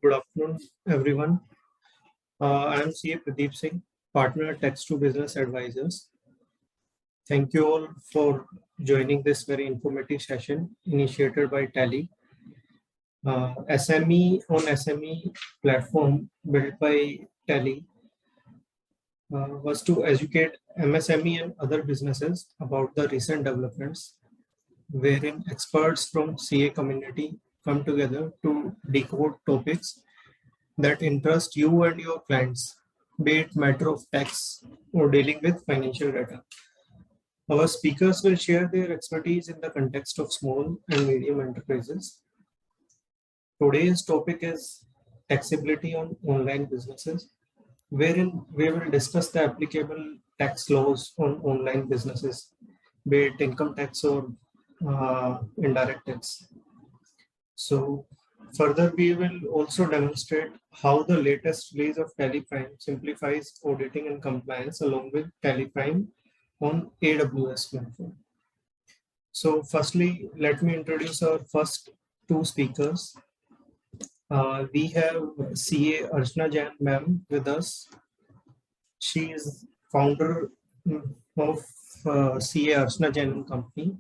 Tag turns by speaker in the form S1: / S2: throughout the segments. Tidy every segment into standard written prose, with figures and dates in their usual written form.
S1: Good afternoon, everyone. I am CA Pradeep Singh, partner at Text to Business Advisors. Thank you all for joining this very informative session initiated by Tally. SME on SME platform built by Tally was to educate MSME and other businesses about the recent developments, wherein experts from CA community come together to decode topics that interest you and your clients, be it matter of tax or dealing with financial data. Our speakers will share their expertise in the context of small and medium enterprises. Today's topic is taxability on online businesses, wherein we will discuss the applicable tax laws on online businesses, be it income tax or indirect tax. So further, we will also demonstrate how the latest release of Tally Prime simplifies auditing and compliance along with Tally Prime on AWS platform. So firstly, let me introduce our first two speakers. We have CA Archana Jain ma'am with us. She is founder of CA Archana Jain company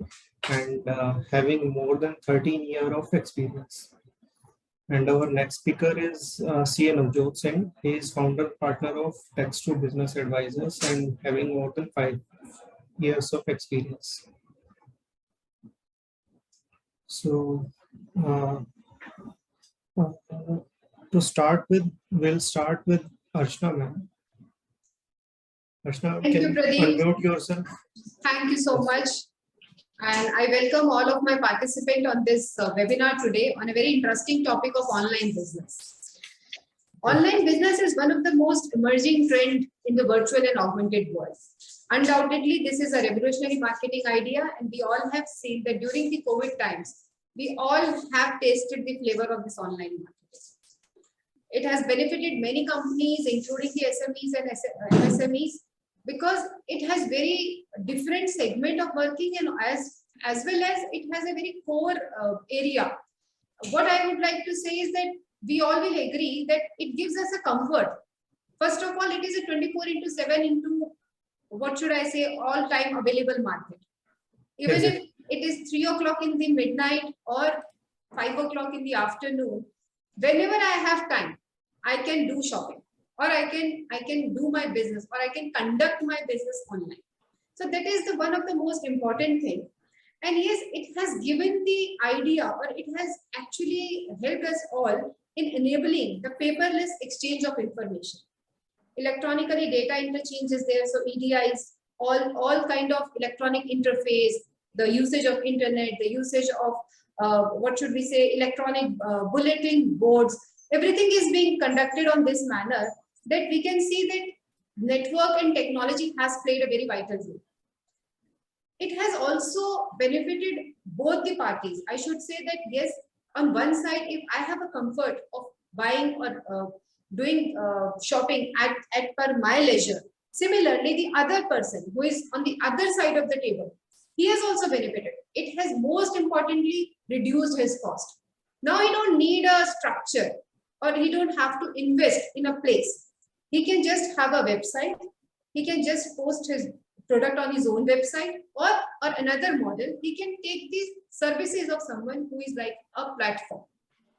S1: and having more than 13 years of experience. And our next speaker is CA Navjot Singh. He is founder partner of Text to Business Advisors and having more than 5 years of experience. So to start with, we'll start with Archana ma'am. Archana, can you unmute yourself?
S2: Thank you so much. And I welcome all of my participants on this webinar today on a very interesting topic of online business. Online business is one of the most emerging trends in the virtual and augmented world. Undoubtedly, this is a revolutionary marketing idea, and we all have seen that during the COVID times, we all have tasted the flavor of this online marketing. It has benefited many companies, including the SMEs and SMEs, because it has very different segment of working and as well as it has a very core area. What I would like to say is that we all will agree that it gives us a comfort. First of all, it is a 24/7 into, what should I say, all time available market. Even if it is 3 o'clock in the midnight or 5 o'clock in the afternoon, whenever I have time, I can do shopping. Or I can do my business, or I can conduct my business online. So that is one of the most important thing. And yes, it has given the idea, or it has actually helped us all in enabling the paperless exchange of information. Electronically, data interchange is there, so EDIs, all kind of electronic interface, the usage of internet, the usage of what should we say, electronic bulletin boards. Everything is being conducted on this manner, that we can see that network and technology has played a very vital role. It has also benefited both the parties. I should say that yes, on one side, if I have a comfort of buying or doing shopping at per my leisure, similarly, the other person who is on the other side of the table, he has also benefited. It has most importantly reduced his cost. Now he don't need a structure, or he don't have to invest in a place. He can just have a website. He can just post his product on his own website, or another model. He can take these services of someone who is like a platform,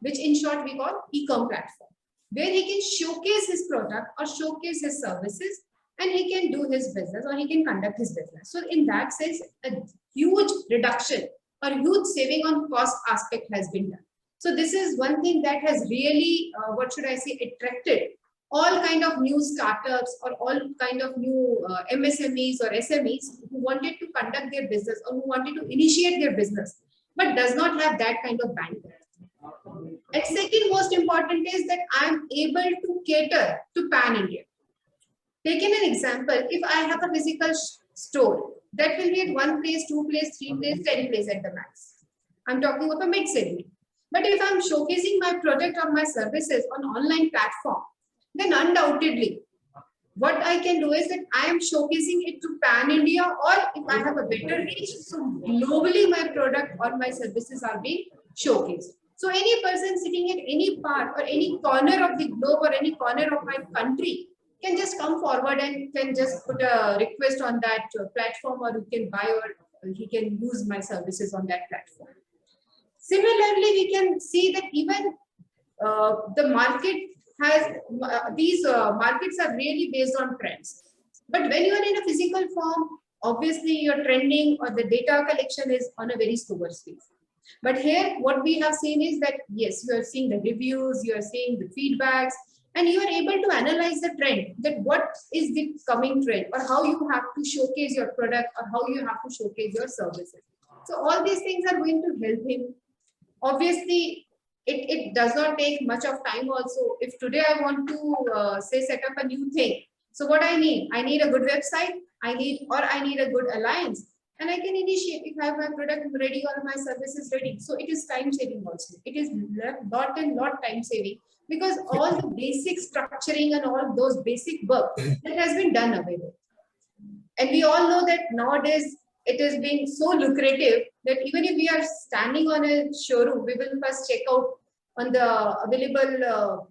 S2: which in short we call e-com platform, where he can showcase his product or showcase his services, and he can do his business, or he can conduct his business. So in that sense, a huge reduction or huge saving on cost aspect has been done. So this is one thing that has really, what should I say, attracted all kind of new startups or all kind of new MSMEs or SMEs who wanted to conduct their business or who wanted to initiate their business, but does not have that kind of bandwidth. And second most important is that I am able to cater to Pan India. Taking an example, if I have a physical store, that will be at 1 place, 2 place, 3 place, 10 place at the max. I'm talking of a mid segment. But if I'm showcasing my product or my services on online platform, then undoubtedly, what I can do is that I am showcasing it to Pan India, or if I have a better reach, so globally my product or my services are being showcased. So any person sitting at any part or any corner of the globe or any corner of my country can just come forward and can just put a request on that platform, or you can buy, or he can use my services on that platform. Similarly, we can see that even the market has these markets are really based on trends. But when you are in a physical form, obviously your trending or the data collection is on a very slower speed. But here, what we have seen is that yes, you are seeing the reviews, you are seeing the feedbacks, and you are able to analyze the trend, that what is the coming trend, or how you have to showcase your product, or how you have to showcase your services. So all these things are going to help him. Obviously, it does not take much of time also. If today I want to say set up a new thing, so what I need a good website, I need a good alliance, and I can initiate if I have my product ready or my services ready. So it is time saving also. It is lot time saving, because all the basic structuring and all those basic work that has been done away with. And we all know that nowadays it is being so lucrative that even if we are standing on a showroom, we will first check out on the available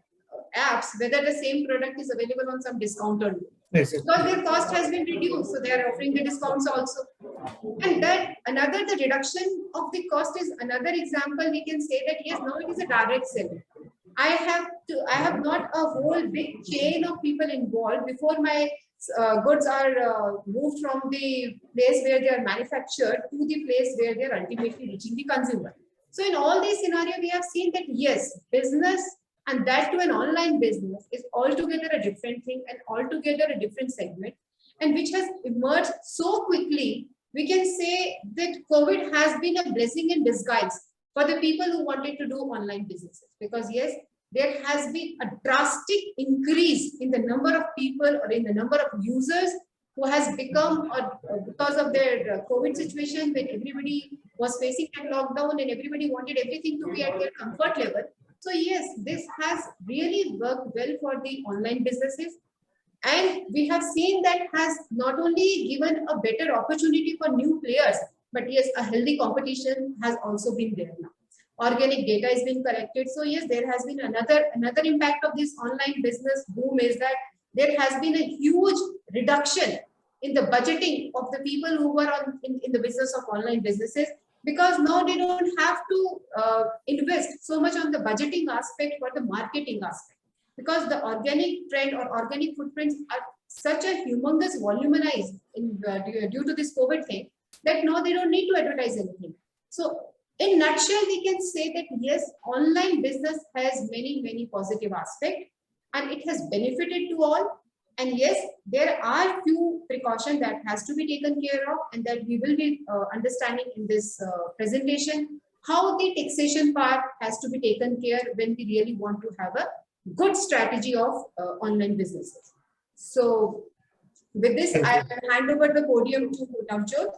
S2: apps whether the same product is available on some discount or not.
S1: Yes,
S2: Because their cost has been reduced, so they are offering the discounts also. And that the reduction of the cost is another example. We can say that yes, now it is a direct sale. I have not a whole big chain of people involved before my goods are moved from the place where they are manufactured to the place where they are ultimately reaching the consumer. So in all these scenarios, we have seen that yes, business, and that to an online business, is altogether a different thing and altogether a different segment, and which has emerged so quickly. We can say that COVID has been a blessing in disguise for the people who wanted to do online businesses, because yes, there has been a drastic increase in the number of people or in the number of users who has become, or because of their COVID situation, when everybody was facing that lockdown and everybody wanted everything to be at their comfort level. So yes, this has really worked well for the online businesses. And we have seen that has not only given a better opportunity for new players, but yes, a healthy competition has also been there now. Organic data is being collected. So yes, there has been another impact of this online business boom, is that there has been a huge reduction in the budgeting of the people who were in the business of online businesses, because now they don't have to invest so much on the budgeting aspect for the marketing aspect, because the organic trend or organic footprints are such a humongous voluminized due to this COVID thing, that now they don't need to advertise anything. So in nutshell, we can say that yes, online business has many positive aspects, and it has benefited to all. And yes, there are few precautions that has to be taken care of, and that we will be understanding in this presentation, how the taxation part has to be taken care when we really want to have a good strategy of online businesses. So with this, I will hand over the podium to Navjot,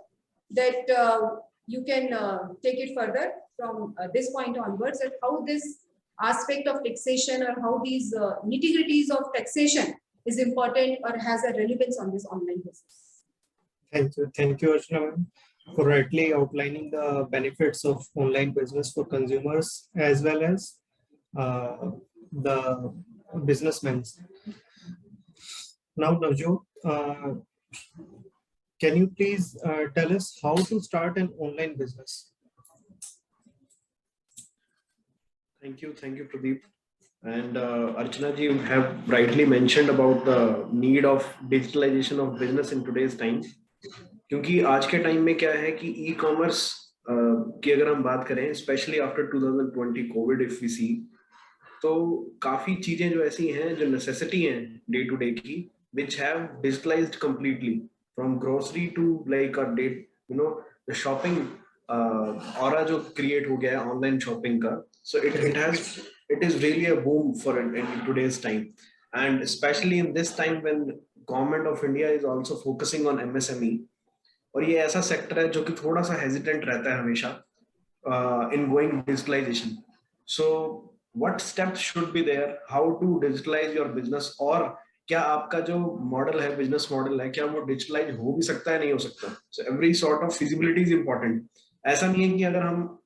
S2: that you can take it further from this point onwards, and how this aspect of taxation, or how these nitty-gritties of taxation is important or has a relevance on this online business.
S1: Thank you, Archana, for rightly outlining the benefits of online business for consumers as well as the businessmen. Now, Navjot, can you please tell us how to start an online business?
S3: Thank you, Pradeep. And Archana ji, you have rightly mentioned about the need of digitalization of business in today's time. क्योंकि आज के time में क्या है कि e-commerce की अगर हम बात करें, specially after 2020 COVID if we see, तो काफी चीजें जो ऐसी हैं जो नेसेसिटी हैं डे टू डे की, which have digitalized completely, from grocery to like our date, you know, the shopping aura जो create हो गया है online shopping का. So it is really a boom for in today's time, and especially in this time when government of India is also focusing on MSME. और ये ऐसा sector है जो कि थोड़ा सा हेजिटेंट रहता है हमेशा in going digitalization. So what steps should be there, how to digitalize your business, और क्या आपका जो मॉडल है, बिजनेस मॉडल है, क्या वो डिजिटलाइज हो भी सकता है, नहीं हो सकता. So every sort of feasibility is important. ऐसा नहीं है कि अगर हम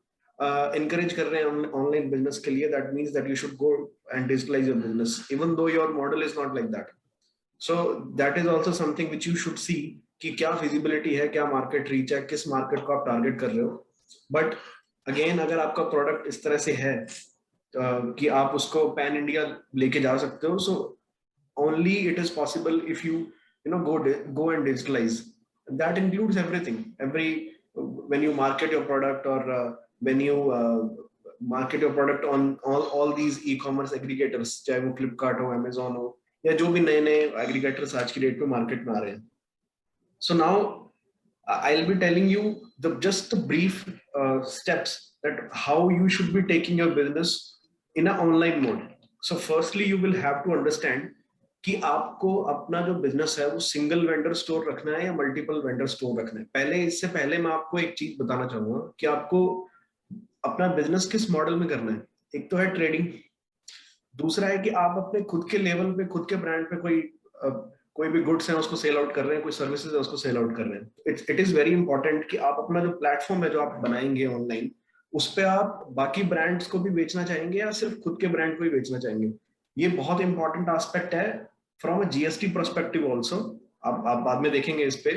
S3: encourage कर रहे हैं ऑनलाइन बिजनेस के लिए, that means that you should go and digitalize your business even though your model is not like that. So that is also something which you should see कि क्या feasibility है, क्या market reach है, किस market को आप target कर रहे हो. But again अगर आपका product इस तरह से है कि आप उसको पैन इंडिया लेके जा सकते हो, so only it is possible if you go and digitalize. That includes everything, when you market your product, or when you market your product on all these e-commerce aggregators, चाहे वो Flipkart हो, Amazon हो, या जो भी नए नए aggregators आज की डेट में मार्केट में आ रहे हैं. So now I'll be telling you just the brief steps that how you should be taking your business in an online mode. So firstly you will have to understand कि आपको अपना जो business है वो single vendor store रखना है या multiple vendor store रखना है. इससे पहले मैं आपको एक चीज बताना चाहूंगा कि आपको अपना बिजनेस किस मॉडल में करना है. एक तो है ट्रेडिंग, दूसरा है कि आप अपने खुद के लेवल पे, खुद के ब्रांड पे कोई भी गुड्स है उसको सेल आउट कर रहे हैं, कोई सर्विसेज है उसको सेल आउट कर रहे हैं. इट इज वेरी इंपॉर्टेंट कि आप अपना जो प्लेटफॉर्म है जो आप बनाएंगे ऑनलाइन, उस पे आप बाकी ब्रांड्स को भी बेचना चाहेंगे या सिर्फ खुद के ब्रांड को ही बेचना चाहेंगे. ये बहुत इंपॉर्टेंट एस्पेक्ट है from a GST perspective also. आप बाद में देखेंगे इस पे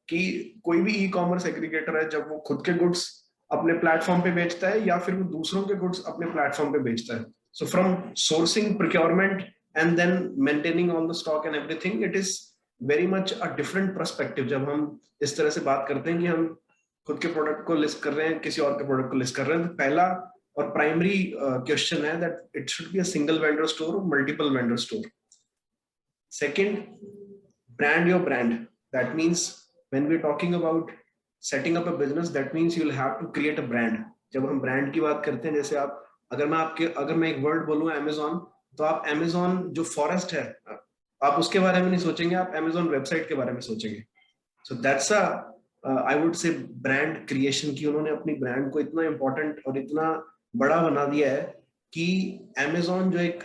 S3: कि कोई भी ई कॉमर्स एग्रीगेटर है, जब वो खुद के गुड्स अपने प्लेटफॉर्म पे बेचता है या फिर वो दूसरों के गुड्स अपने प्लेटफॉर्म पे बेचता है. So from sourcing, procurement and then maintaining on the stock and everything, it is very much a different perspective. जब हम इस तरह से बात करते हैं कि हम खुद के प्रोडक्ट को लिस्ट कर रहे हैं, किसी और के प्रोडक्ट को लिस्ट कर रहे हैं, तो पहला और प्राइमरी क्वेश्चन है that it should be a single vendor store और multiple vendor store. Second, brand your brand. That means when we're talking about setting up a business, that means you'll have to create a brand. जब हम brand की बात करते हैं, जैसे आप अगर मैं एक वर्ड बोलूँ Amazon, तो आप Amazon जो फॉरेस्ट है आप उसके बारे में नहीं सोचेंगे, आप Amazon वेबसाइट के बारे में सोचेंगे. So that's I would say brand creation की उन्होंने अपनी ब्रांड को इतना इम्पोर्टेंट और इतना बड़ा बना दिया है कि Amazon जो एक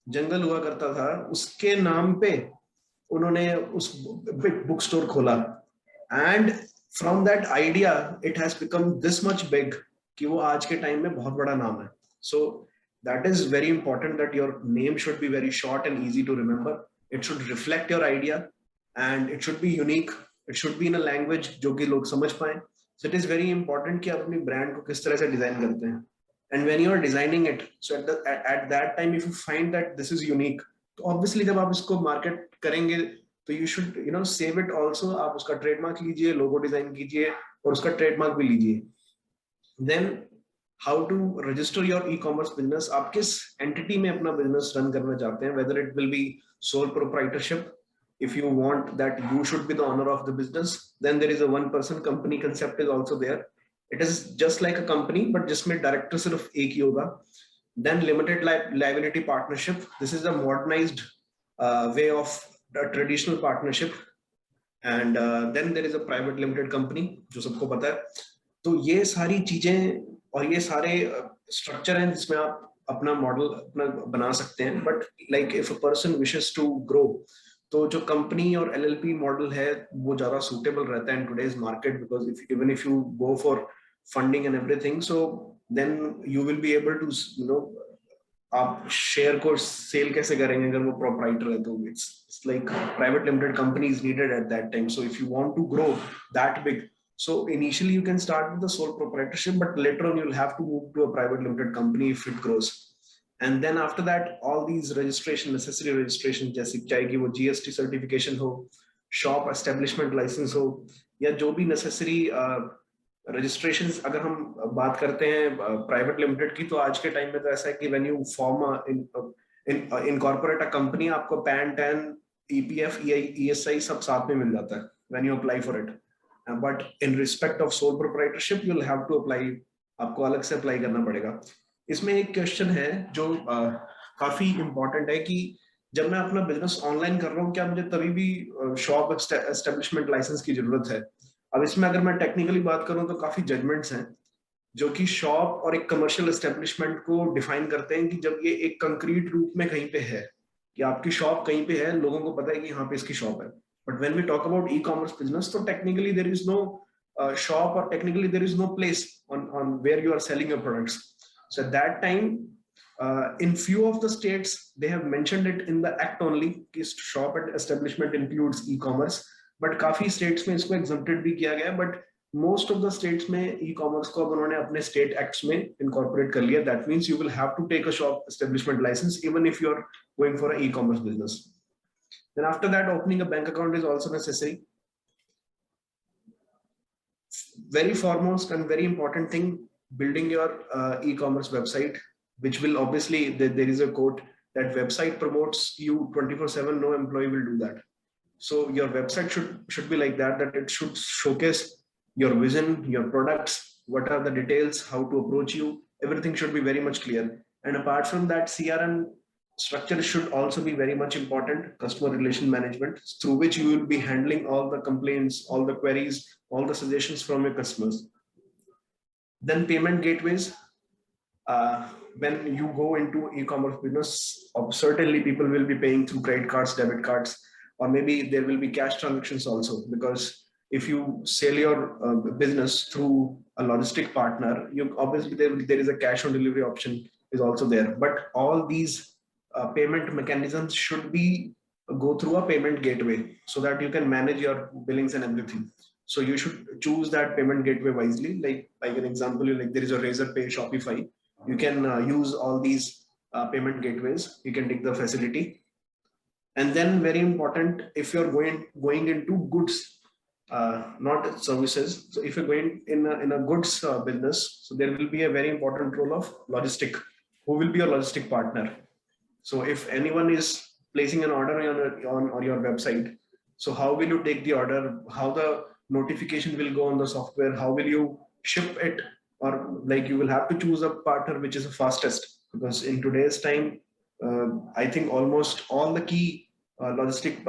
S3: जंगल हुआ करता था उसके नाम पे उन्होंने उस बुक स्टोर खोला, and from that idea it has become this much big कि वो आज के टाइम में बहुत बड़ा नाम है. So that is very important that your name should be very short and easy to remember. It should reflect your idea and it should be unique. It should be in a language जो कि लोग समझ पाए. So it is very important कि आप अपनी brand को किस तरह से डिजाइन करते हैं. And when you are designing it, so at that time if you find that this is unique, तो obviously जब आप इसको मार्केट करेंगे तो you should save it also. आप उसका ट्रेडमार्क लीजिए, लोगो डिजाइन कीजिए और उसका ट्रेडमार्क भी लीजिए. Then how to register your e-commerce business. आप किस एंटिटी में अपना बिजनेस रन करना चाहते हैं, whether it will be sole proprietorship. If you want that you should be the owner of the business, then there is a one person company concept is also there. It is just like a company but जिसमें director सिर्फ एक ही होगा. Then limited liability partnership. This is a modernized way of a traditional partnership. And then there is a private limited company जो सबको पता है. तो ये सारी चीजें और ये सारे स्ट्रक्चर हैं जिसमें आप अपना मॉडल अपना बना सकते हैं. But like if a person wishes to grow, तो जो कंपनी और एलएलपी मॉडल है वो ज्यादा सूटेबल रहता है in today's market, because even if you go for funding and everything, so then you will be able to आप share को सेल कैसे करेंगे अगर वो प्रोप्राइटर है. तो it's like private limited company is needed at that time. So if you want to grow that big, so initially you can start with the sole proprietorship, but later on you'll have to move to a private limited company if it grows. And then after that all these necessary registration, जैसे चाहे कि वो GST certification हो, shop establishment licence हो, या जो भी necessary registration. अगर हम बात करते हैं प्राइवेट लिमिटेड की, तो आज के टाइम में तो ऐसा है कि when you form incorporate a company, आपको पैन, टैन, ईपीएफ, ईएसआई सब साथ में मिल जाता है when you apply for it. But in respect of sole proprietorship you will have to apply, आपको अलग से अप्लाई करना पड़ेगा. इसमें एक क्वेश्चन है जो काफी इंपॉर्टेंट है कि जब मैं अपना बिजनेस ऑनलाइन कर रहा हूँ, क्या मुझे तभी भी शॉप एस्टेब्लिशमेंट लाइसेंस की जरूरत है? अब इसमें अगर मैं टेक्निकली बात करूं तो काफी जजमेंट्स हैं जो कि शॉप और एक कमर्शियल एस्टेब्लिशमेंट को डिफाइन करते हैं कि जब ये एक कंक्रीट रूप में कहीं पे है कि आपकी शॉप कहीं पे है, लोगों को पता है कि यहाँ पे इसकी शॉप है. But when we talk about e commerce business, तो technically there is no shop, or technically there is no place on where you are selling your products. So at that time, in few of the states, they have mentioned it in the act only, कि shop and establishment includes e-commerce, but काफी states में इसको exempted भी किया गया, but most of the states में e-commerce को अब उन्होंने अपने state acts में incorporate कर लिया. That means you will have to take a shop establishment license even if you are going for an e-commerce business. Then after that, opening a bank account is also necessary. Very foremost and very important thing, building your e-commerce website, which will obviously, there is a quote that website promotes you 24/7, no employee will do that. So your website should be like that it should showcase your vision, your products, what are the details, how to approach you, everything should be very much clear. And apart from that, CRM structure should also be very much important, customer relation management, through which you will be handling all the complaints, all the queries, all the suggestions from your customers. Then payment gateways. When you go into e-commerce business, certainly people will be paying through credit cards, debit cards, or maybe there will be cash transactions also, because if you sell your business through a logistic partner, you obviously there is a cash on delivery option is also there. But all these payment mechanisms should be go through a payment gateway so that you can manage your billings and everything. So you should choose that payment gateway wisely. Like an example, like there is a Razorpay, Shopify. You can use all these payment gateways. You can take the facility. And then very important, if you're going into goods, not services. So if you're going in a goods business, so there will be a very important role of logistic. Who will be your logistic partner? So if anyone is placing an order on your website, so how will you take the order? How the notification will go on the software? How will you ship it? Or like you will have to choose a partner which is the fastest, because in today's time, I think almost all the key logistic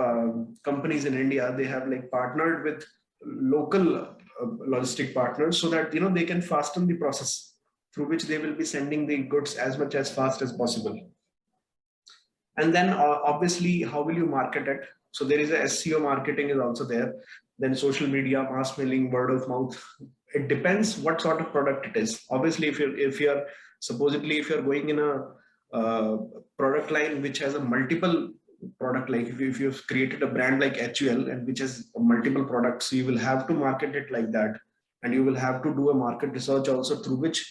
S3: companies in India, they have like partnered with local logistic partners so that they can fasten the process through which they will be sending the goods as much as fast as possible. And then obviously, how will you market it? So there is a SEO marketing is also there. Then social media, mass mailing, word of mouth. It depends what sort of product it is. Obviously, if you're supposedly if you're going in a product line which has a multiple product, like if you've created a brand like HUL and which has multiple products, so you will have to market it like that, and you will have to do a market research also through which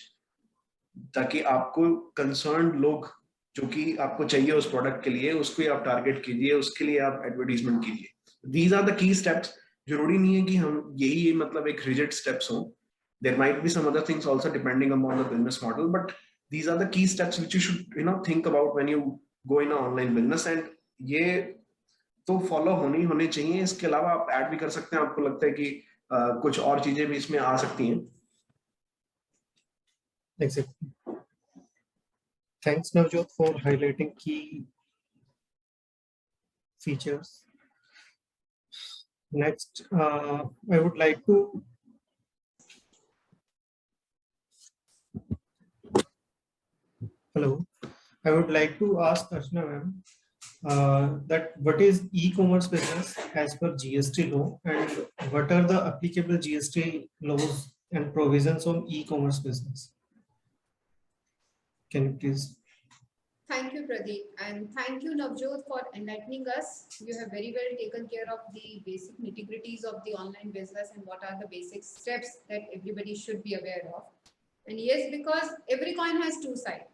S3: ताकि आपको concerned लोग जो कि आपको चाहिए उस product के लिए उसको ही आप टारगेट कीजिए, उसके लिए आप एडवर्टाइजमेंट कीजिए. These are the key steps. जरूरी नहीं है कि हम यही मतलब एक rigid steps हो. There might be some other things also depending upon the business model, but these are the key steps which you should think about when you go in an online business. And ये तो follow होने चाहिए. इसके अलावा आप add भी कर सकते हैं. आपको लगता है कि कुछ और चीजें भी इसमें आ सकती हैं.
S1: Exactly. Thanks, Navjot, for highlighting key features. Next, I would like to ask Archana ma'am that what is e-commerce business as per GST law, and what are the applicable GST laws and provisions on e-commerce business? Can you please?
S2: Thank you, Pradeep, and thank you, Navjot, for enlightening us. You have very well taken care of the basic nitty-gritties of the online business and what are the basic steps that everybody should be aware of. And yes, because every coin has two sides.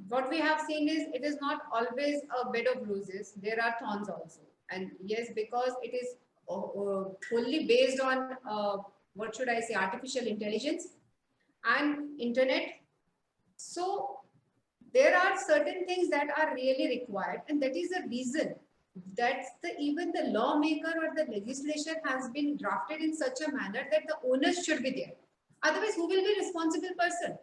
S2: What we have seen is it is not always a bed of roses. There are thorns also. And yes, because it is wholly based on, what should I say, artificial intelligence and internet. So there are certain things that are really required, and that is the reason that even the lawmaker or the legislation has been drafted in such a manner that the owners should be there. Otherwise, who will be responsible person?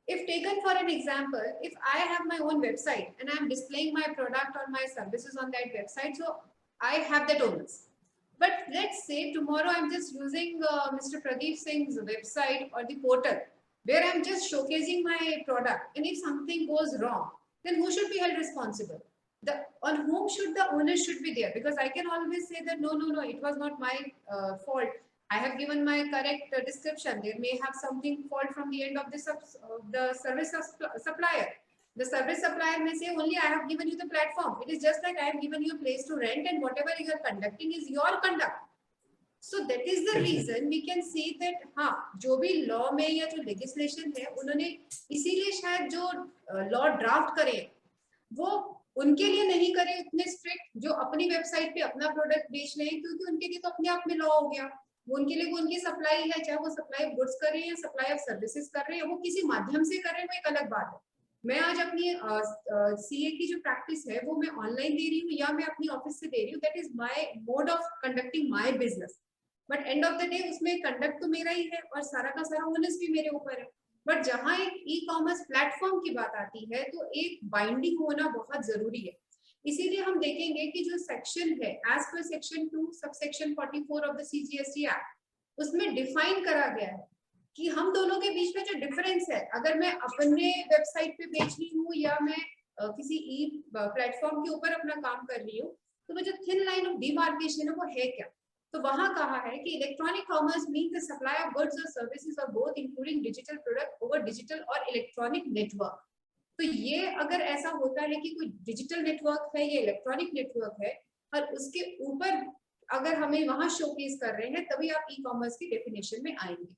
S2: If taken for an example, if I have my own website and I'm displaying my product or my services on that website, so I have that owners. But let's say tomorrow I'm just using Mr. Pradeep Singh's website or the portal, where I'm just showcasing my product, and if something goes wrong, then who should be held responsible? On whom should the owner should be there? Because I can always say that no, it was not my fault. I have given my correct description. There may have something fault from the end of the service supplier. The service supplier may say only I have given you the platform. It is just like I have given you a place to rent and whatever you are conducting is your conduct. So that is the reason we can see that हाँ जो भी law में या जो legislation है उन्होंने इसीलिए शायद जो law draft करे वो उनके लिए नहीं करे उतने स्ट्रिक्ट जो अपनी वेबसाइट पे अपना प्रोडक्ट बेच रहे हैं, क्योंकि उनके लिए तो अपने आप में लॉ हो गया। वो उनके लिए वो उनकी सप्लाई है, चाहे वो सप्लाई ऑफ गुड्स कर रहे हैं या सप्लाई ऑफ सर्विसेज कर रहे हैं, वो किसी माध्यम से कर रहे हैं वो एक अलग बात है। मैं आज अपनी सीए की जो प्रैक्टिस है वो मैं ऑनलाइन दे रही हूँ या मैं अपनी ऑफिस से दे रही हूँ, that is my mode of conducting my business, but end of the day उसमें कंडक्ट तो मेरा ही है और सारा का सारा ओनर्स भी मेरे ऊपर है। बट जहां एक ई कॉमर्स प्लेटफॉर्म की बात आती है तो एक बाइंडिंग होना बहुत जरूरी है। इसीलिए हम देखेंगे कि जो सेक्शन है as per section 2 subsection 44 of the CGST act, उसमें डिफाइन करा गया है कि हम दोनों के बीच में जो डिफरेंस है, अगर मैं अपने वेबसाइट पे बेच रही हूँ या मैं किसी ई प्लेटफॉर्म के ऊपर अपना काम कर रही हूँ, तो वो जो थिन लाइन ऑफ डिमार्केशन है वो है क्या। तो वहां कहा है कि electronic commerce means the supply of goods और सर्विसेज और both including digital product over digital और इलेक्ट्रॉनिक नेटवर्क। तो ये अगर ऐसा होता है कि कोई डिजिटल नेटवर्क है या इलेक्ट्रॉनिक नेटवर्क है और उसके ऊपर अगर हमें वहां शोकेस कर रहे हैं, तभी आप ई कॉमर्स की डेफिनेशन में आएंगे।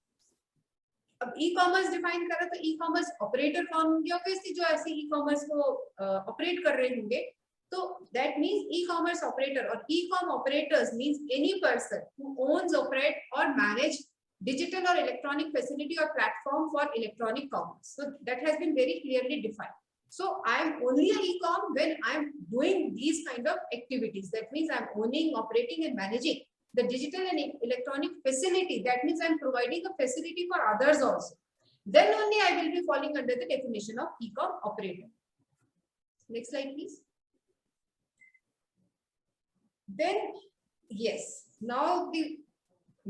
S2: अब ई कॉमर्स डिफाइन करा तो ई कॉमर्स ऑपरेटर कौन होंगे, ऑब्वियसली जो ऐसे ई कॉमर्स को ऑपरेट कर रहे होंगे। So that means e-commerce operator or e-com operators means any person who owns, operate or manage digital or electronic facility or platform for electronic commerce. So that has been very clearly defined. So I am only an e-com when I am doing these kind of activities. That means I am owning, operating and managing the digital and electronic facility. That means I am providing a facility for others also. Then only I will be falling under the definition of e-com operator. Next slide, please. Then yes, now the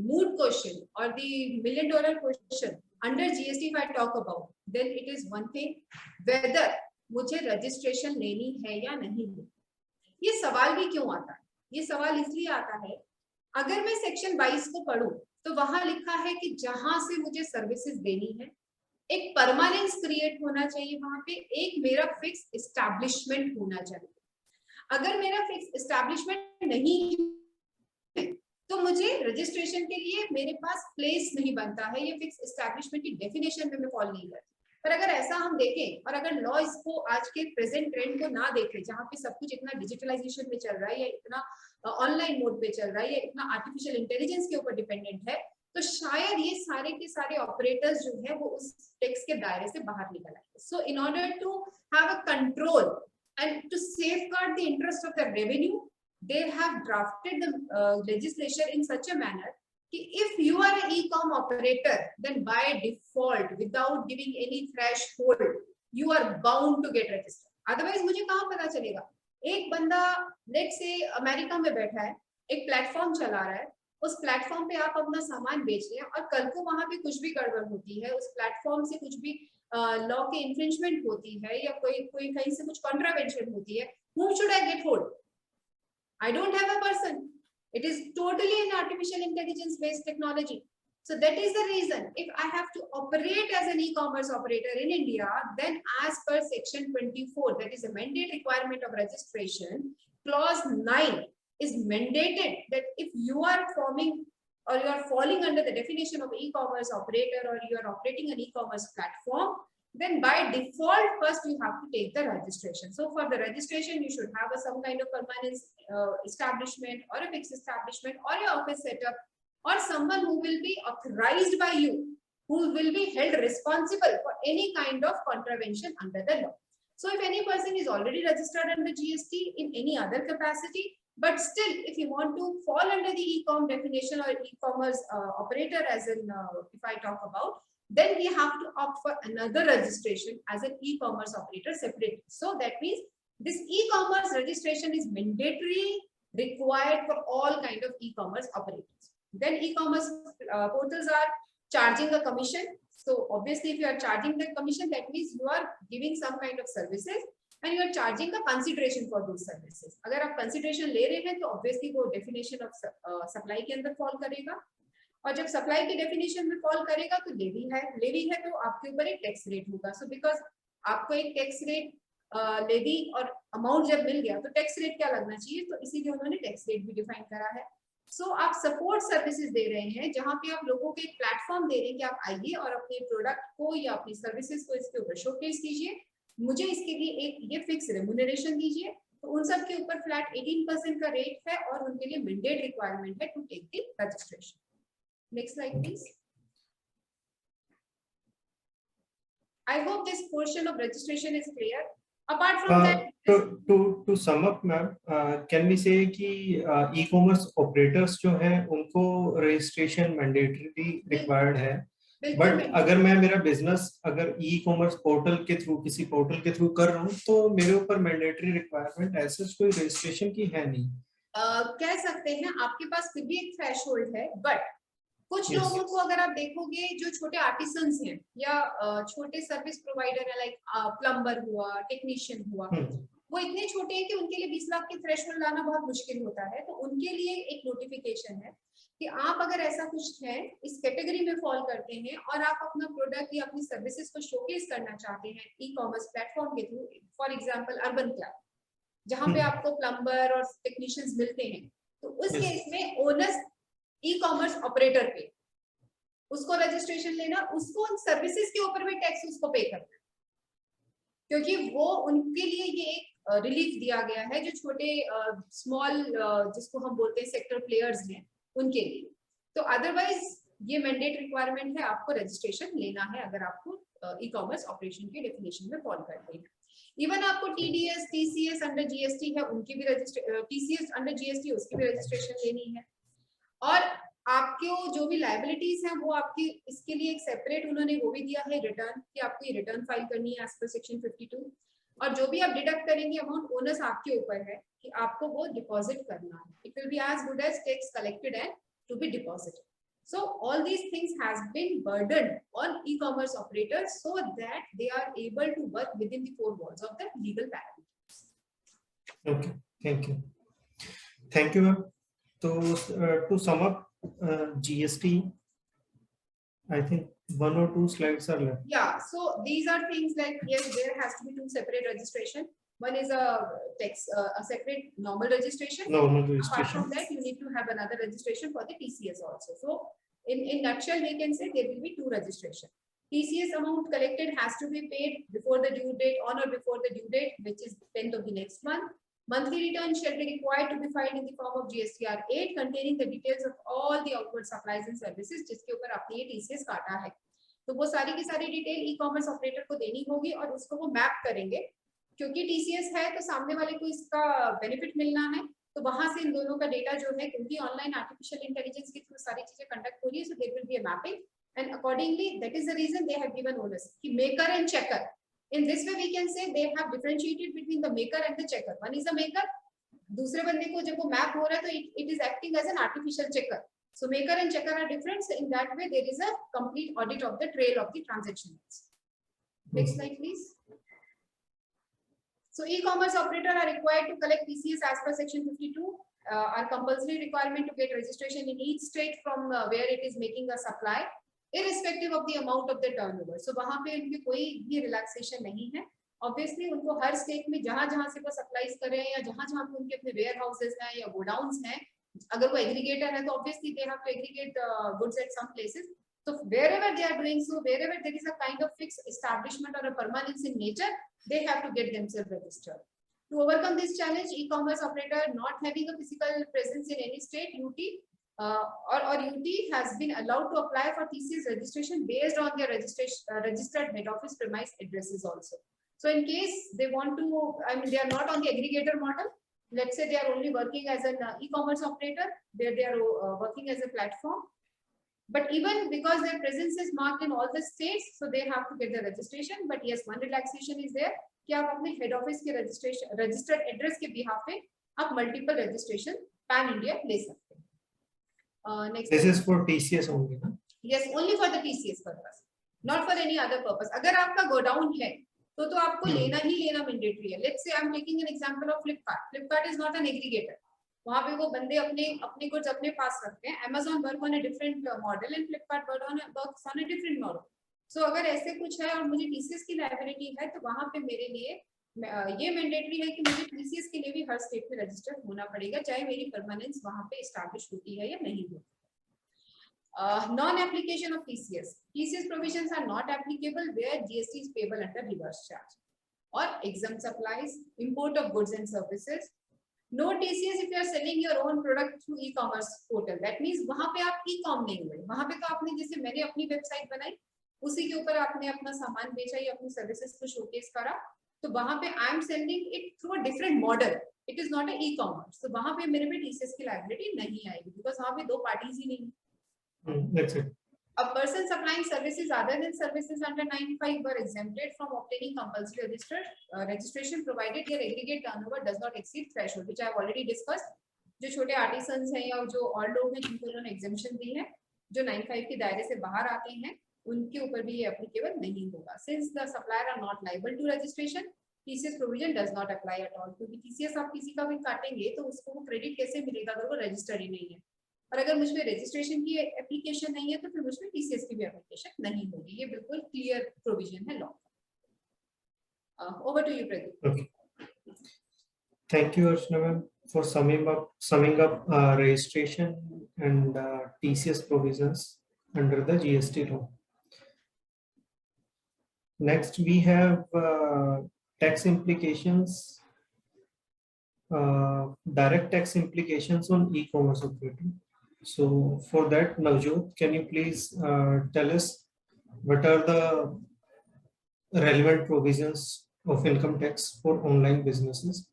S2: moot question or the $1,000,000 question under GST if I talk about, then it is one thing whether मुझे registration लेनी है या नहीं है। ये सवाल भी क्यों आता है? ये सवाल इसलिए आता है, अगर मैं सेक्शन 22 को पढ़ूं तो वहां लिखा है कि जहां से मुझे सर्विसेज देनी है एक परमानेंस क्रिएट होना चाहिए, वहां पे एक मेरा फिक्स एस्टैब्लिशमेंट होना चाहिए। अगर मेरा फिक्स एस्टैब्लिशमेंट नहीं है तो मुझे रजिस्ट्रेशन के लिए मेरे पास प्लेस नहीं बनता है, ये फिक्स एस्टैब्लिशमेंट की डेफिनेशन में मैं फॉलो नहीं करती। पर अगर ऐसा हम देखें और अगर लॉ इसको आज के प्रेजेंट ट्रेंड को ना देखें, जहाँ पे सब कुछ इतना डिजिटलाइजेशन में चल रहा है या इतना ऑनलाइन मोड पे चल रहा है या इतना आर्टिफिशियल इंटेलिजेंस के ऊपर डिपेंडेंट है, तो शायद ये सारे के सारे ऑपरेटर्स जो है वो उस टेक्स्ट के दायरे से बाहर निकल आए। So in order to have a control and to safeguard the interest of the revenue, they have drafted the legislation in such a manner that if you are an e-com operator, then by default, without giving any threshold, you are bound to get registered. Otherwise, मुझे कहाँ पता चलेगा? एक बंदा let's say America में बैठा है, एक प्लेटफॉर्म चला रहा है, उस प्लेटफॉर्म पे आप अपना सामान बेच रहे हैं और कल को वहां पे कुछ भी गड़बड़ होती है, उस प्लेटफॉर्म से कुछ भी लॉ की इन्फ्रिंजमेंट होती है या कोई कहीं से कुछ कॉन्ट्रावेंशन होती है, whom should I get hold? I don't have a person. It is totally an artificial intelligence based technology. So that is the reason if I have to operate as an e-commerce operator in India, then as per section 24, that is a mandate requirement of registration, clause 9 is mandated that if you are forming or you are falling under the definition of e-commerce operator or you are operating an e-commerce platform, then by default first you have to take the registration. So for the registration you should have some kind of permanent establishment or a fixed establishment or your office setup or someone who will be authorized by you, who will be held responsible for any kind of contravention under the law. So if any person is already registered under GST in any other capacity, but still if you want to fall under the e-com definition or e-commerce operator as in if I talk about, then we have to opt for another registration as an e-commerce operator separately. So that means this e-commerce registration is mandatory, required for all kind of e-commerce operators. Then e-commerce portals are charging a commission. So obviously if you are charging the commission, that means you are giving some kind of services and you are charging a consideration for those services. अगर आप consideration ले रहे हैं तो obviously वो definition of supply के अंदर fall करेगा. और जब सप्लाई की डेफिनेशन में फॉल करेगा तो लेवी है तो आपके ऊपर एक टैक्स रेट होगा। सो बिकॉज आपको एक टैक्स रेट लेवी और अमाउंट जब मिल गया तो टैक्स रेट क्या लगना चाहिए, तो इसीलिए उन्होंने टैक्स रेट भी डिफाइन करा है। सो आप सपोर्ट सर्विसेज दे रहे हैं जहां पे आप लोगों को एक प्लेटफॉर्म दे रहे हैं कि आप आइए और अपने प्रोडक्ट को या अपनी सर्विसेज को इसके ऊपर शोकेस कीजिए, मुझे इसके लिए एक ये फिक्स रेम्यूनरेशन दीजिए। तो उन सब के ऊपर फ्लैट 18% का रेट है और उनके लिए मैंडेट रिक्वायरमेंट है to take the registration. Next slide please. I hope this portion of registration is clear. Apart from that,
S1: to sum up, ma'am, can we say कि e-commerce operators जो हैं उनको registration mandatorily required है, but अगर मैं मेरा business अगर e-commerce portal के थ्रू किसी पोर्टल के थ्रू कर रहा हूँ तो मेरे ऊपर mandatory requirement ऐसे कोई registration की है नहीं।
S2: कह सकते हैं आपके पास फिर भी एक थ्रेशोल्ड है, बट कुछ लोगों को अगर आप देखोगे जो छोटे आर्टिसंस हैं या छोटे सर्विस प्रोवाइडर है, लाइक प्लम्बर हुआ, टेक्नीशियन हुआ, वो इतने छोटे हैं कि उनके लिए 20 लाख के थ्रेशोल्ड लाना बहुत मुश्किल होता है। तो उनके लिए एक नोटिफिकेशन है कि आप अगर ऐसा कुछ है, इस कैटेगरी में फॉल करते हैं और आप अपना प्रोडक्ट या अपनी सर्विसेज को शोकेस करना चाहते हैं ई कॉमर्स प्लेटफॉर्म के through, for example urban club जहां पे आपको प्लम्बर और टेक्नीशियंस मिलते हैं, तो उस केस में ओनर्स ई कॉमर्स ऑपरेटर पे उसको रजिस्ट्रेशन लेना, उसको उन सर्विसेज के ऊपर भी टैक्स उसको पे करना, क्योंकि वो उनके लिए ये एक रिलीफ दिया गया है जो छोटे स्मॉल जिसको हम बोलते हैं सेक्टर प्लेयर्स हैं उनके लिए। तो अदरवाइज ये मैंडेट रिक्वायरमेंट है, आपको रजिस्ट्रेशन लेना है अगर आपको ई कॉमर्स ऑपरेशन के डेफिनेशन में फॉलो करते हैं। इवन आपको टीडीएस टीसीएस अंडर जीएसटी है उनकी भी टीसीएस अंडर जीएसटी उसकी भी रजिस्ट्रेशन लेनी है। और आपके जो भी लायबिलिटीज हैं वो आपकी इसके लिए एक सेपरेट उन्होंने वो भी दिया है रिटर्न कि आपको ये रिटर्न फाइल करनी है एज पर सेक्शन 52, और जो भी आप डिडक्ट करेंगे अमाउंट ओनर्स आपके ऊपर है कि आपको वो डिपॉजिट करना है। It will be as good as tax collected and to be deposited. So all these things has been burdened on e-commerce operators so that they are able to work within the four walls of the legal parameters.
S1: Okay, thank you, ma'am. So to sum up, GST, I think 1 or 2 slides are left.
S2: Yeah, so these are things like, yes, there has to be 2 separate registration. One is a tax, a separate normal registration. Apart from that, you need to have another registration for the TCS also. So in nutshell, we can say there will be 2 registration. TCS amount collected has to be paid before the due date, on or before the due date, which is 10th of the next month. Monthly return shall be required to be filed in the form of GSTR 8 containing the details of all the outward supplies and services जिसके ऊपर आपने ये TCS काटा है। तो वो सारी की सारी डिटेल ई कॉमर्स ऑपरेटर को देनी होगी और उसको वो मैप करेंगे, क्योंकि टीसीएस है तो सामने वाले को इसका बेनिफिट मिलना है, तो वहां से इन दोनों का डेटा जो है, क्योंकि ऑनलाइन आर्टिफिशियल इंटेलिजेंस के थ्रू सारी चीजें कंडक्ट हो रही है, so there will be a mapping and accordingly that is the reason they have given owners कि maker and checker. In this way we can say they have differentiated between the maker and the checker. One is the maker, दूसरे बंदे को जब वो map हो रहा है तो it is acting as an artificial checker. So maker and checker are different. So in that way, there is a complete audit of the trail of the transactions. Next slide, please. So e-commerce operator are required to collect TCS as per section 52. Are compulsory requirement to get registration in each state from where it is making a supply, irrespective of the amount of the turnover. So वहाँ पे उनकी कोई भी relaxation नहीं है. Obviously उनको हर state में जहाँ से वो supplies कर रहे हैं या जहाँ पे उनके अपने warehouses हैं या godowns हैं, अगर वो एग्रीगेटर है तो obviously they have to aggregate goods at some places. So wherever they are doing so, wherever there is a kind of fixed establishment or a permanence in nature, they have to get themselves registered. To overcome this challenge, e-commerce operator not having a physical presence in any state, UT or UT has been allowed to apply for TCS registration based on their registered head office premise addresses also. So in case they want to, I mean, they are not on the aggregator model. Let's say they are only working as an e-commerce operator, where they are working as a platform. But even because their presence is marked in all the states, so they have to get the registration. But yes, one relaxation is there कि आप अपने head office के registration, registered address के behalf पे आप multiple registration pan India ले सकते हैं. Next.
S1: This is for TCS only, ना?
S2: Yes, only for the TCS purpose, not for any other purpose. अगर आपका godown है तो आपको लेना ही लेना मैंडेटरी है। Let's say I am taking an example of Flipkart. Flipkart is not an aggregator, वहां पे वो बंदे अपने गुड्स अपने पास रखते हैं. Amazon work on a different model and Flipkart works on a different model. So अगर ऐसे कुछ है और मुझे टीसीएस की लायबिलिटी है तो वहां पे मेरे लिए ये मैंडेटरी है कि मुझे टीसीएस के लिए भी हर स्टेट में रजिस्टर्ड होना पड़ेगा, चाहे मेरी परमानेंस वहां पे एस्टैब्लिश होती है या नहीं होती. Non-application of TCS. TCS provisions are not applicable where GST is payable under reverse charge or exempt supplies, import of goods and services. No TCS if you are selling your own product through e-commerce portal. That means वहाँ पे आप e-com नहीं हुए. वहाँ पे तो आपने जैसे मैंने अपनी वेबसाइट बनाई, उसी के ऊपर आपने अपना सामान बेचा या अपनी सर्विसेज को शोकेस करा, तो वहाँ पे I am selling it through a different model. It is not a e-commerce. तो वहाँ पे मेरे पे TCS की लायबिलिटी नहीं आएगी, बिकॉज वहाँ पे दो पार्टीज ही नहीं.
S1: That's it.
S2: A person supplying services other than services under 95 were exempted from obtaining compulsory registration provided their aggregate turnover does not exceed threshold, which I have already discussed. जो छोटे artisans हैं या जो और लोग हैं जिनको उन्होंने एग्जेम्पशन दी है, जो 95 के दायरे से बाहर आते हैं, उनके ऊपर भी ये एप्लीकेबल नहीं होगा. Since the supplier are not liable to registration, TCS provision does not apply at all. क्योंकि TCS आप किसी का भी काटेंगे तो उसको वो क्रेडिट कैसे मिलेगा अगर वो रजिस्टर्ड ही नहीं है. और अगर मुझमें रजिस्ट्रेशन की एप्लीकेशन नहीं है तो फिर मुझमें टीसीएस की भी एप्लीकेशन नहीं होगी. ये बिल्कुल क्लियर प्रोविजन है law. Over to you Pradeep.
S1: Okay. Thank you, Archana ma'am, for summing up registration and TCS provisions under the GST law. Next, we have tax implications, direct tax implications on e-commerce operating. So for that, Navjot, can you please tell us what are the relevant provisions of income tax for online businesses?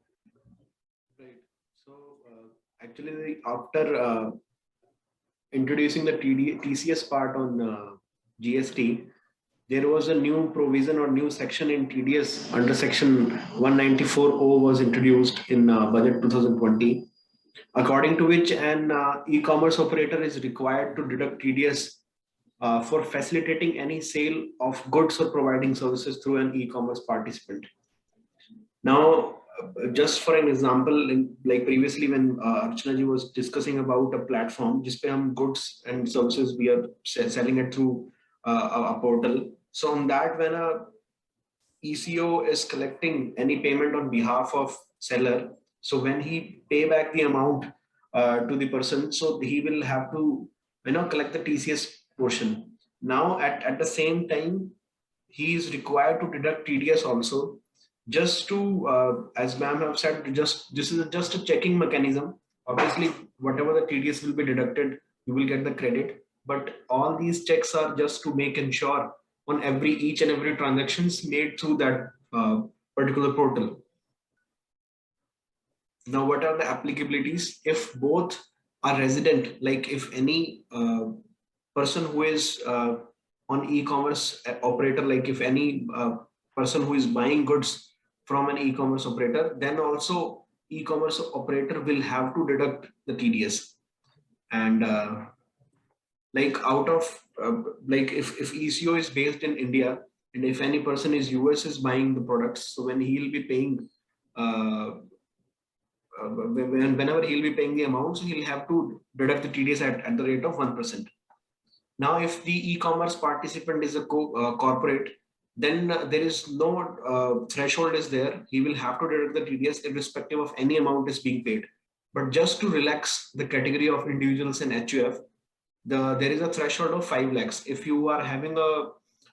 S3: Right. So actually, after introducing the TCS part on GST, there was a new provision or new section in TDS under section 194O was introduced in budget 2020. According to which an e-commerce operator is required to deduct TDS for facilitating any sale of goods or providing services through an e-commerce participant. Now, just for an example, like previously when Archana ji was discussing about a platform, जिसपे हम goods and services we are selling it through a portal. So on that, when a ECO is collecting any payment on behalf of seller, so when he pay back the amount to the person, so he will have to collect the TCS portion. Now at the same time, he is required to deduct TDS also, just to as ma'am have said, this is just a checking mechanism. Obviously, whatever the TDS will be deducted, you will get the credit. But all these checks are just to make ensure on each and every transactions made through that particular portal. Now, what are the applicabilities? If both are resident, like if any person who is on e-commerce operator, like if any person who is buying goods from an e-commerce operator, then also e-commerce operator will have to deduct the TDS. And like out of like if ECO is based in India and if any person is US is buying the products, so when he will be paying whenever he'll be paying the amount, so he'll have to deduct the TDS at the rate of 1%. Now, if the e-commerce participant is a corporate, then there is no threshold is there. He will have to deduct the TDS irrespective of any amount is being paid. But just to relax the category of individuals in HUF, there is a threshold of 5 lakhs. If you are having a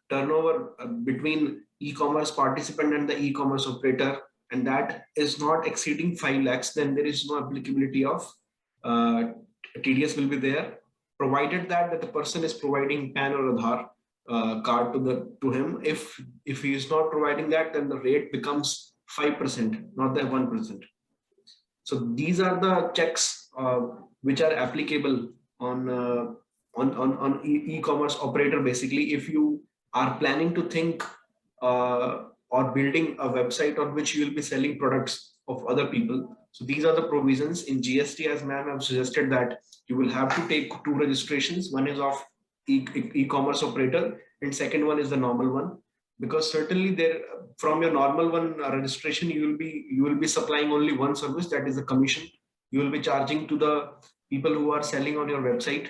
S3: turnover between e-commerce participant and the e-commerce operator, and that is not exceeding 5 lakhs, then there is no applicability of TDS will be there, provided that the person is providing PAN or Aadhaar card to him. If he is not providing that, then the rate becomes 5%, not the 1%. So these are the checks which are applicable on e-commerce operator. Basically, if you are planning to think or building a website on which you will be selling products of other people. So these are the provisions in GST, as ma'am have suggested, that you will have to take 2 registrations. One is of e-commerce operator and second one is the normal one, because certainly there from your normal one registration you will be supplying only one service, that is a commission. You will be charging to the people who are selling on your website.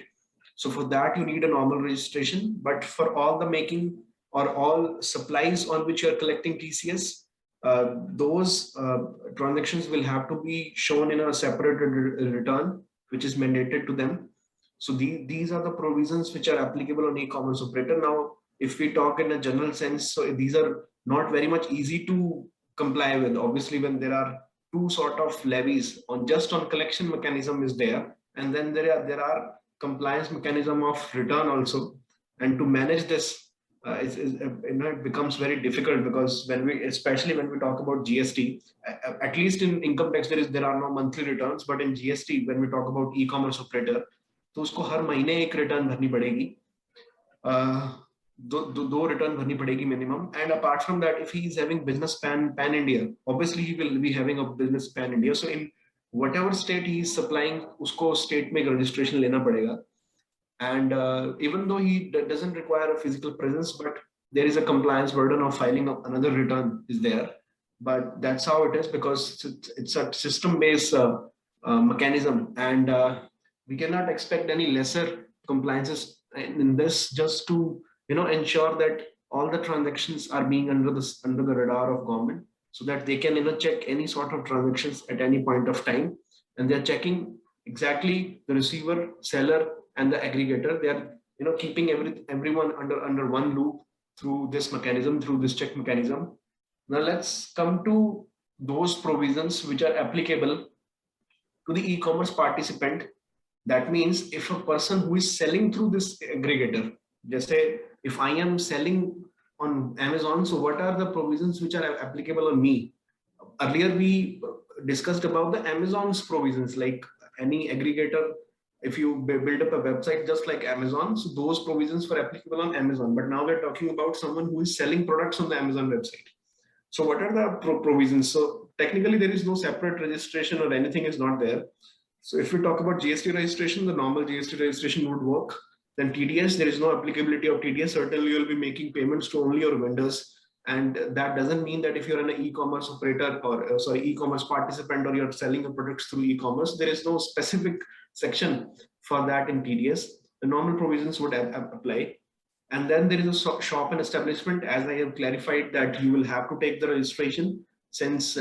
S3: So for that, you need a normal registration. But for all the making or all supplies on which you are collecting TCS, those transactions will have to be shown in a separate return, which is mandated to them. So these are the provisions which are applicable on e-commerce operator. Now, if we talk in a general sense, so these are not very much easy to comply with. Obviously, when there are two sort of levies on just on collection mechanism is there, and then there are compliance mechanism of return also. And to manage this, it becomes very difficult, because especially when we talk about GST, at least in income tax there are no monthly returns, but in GST when we talk about e-commerce operator, तो उसको हर महीने एक return भरनी पड़ेगी, दो return भरनी पड़ेगी minimum. And apart from that, if he is having business pan India, obviously he will be having a business pan India. So in whatever state he is supplying, उसको state में registration लेना पड़ेगा. And even though he doesn't require a physical presence, but there is a compliance burden of filing another return is there. But that's how it is, because it's a system-based mechanism, and we cannot expect any lesser compliances in this, just to ensure that all the transactions are being under the radar of government, so that they can check any sort of transactions at any point of time, and they're checking exactly the receiver, seller, and the aggregator. They are keeping everyone under one loop through this mechanism, through this check mechanism. Now let's come to those provisions which are applicable to the e-commerce participant. That means if a person who is selling through this aggregator, just say if I am selling on Amazon, so what are the provisions which are applicable on me? Earlier we discussed about the Amazon's provisions, like any aggregator, if you build up a website just like Amazon, so those provisions were applicable on Amazon. But now we're talking about someone who is selling products on the Amazon website. So what are the provisions? So technically there is no separate registration or anything is not there. So if we talk about GST registration, the normal GST registration would work. Then TDS, there is no applicability of TDS. Certainly you'll be making payments to only your vendors. And that doesn't mean that if you're an e-commerce operator or e-commerce participant, or you're selling your products through e-commerce, there is no specific section for that in TDS. The normal provisions would apply. And then there is a shop and establishment, as I have clarified, that you will have to take the registration, since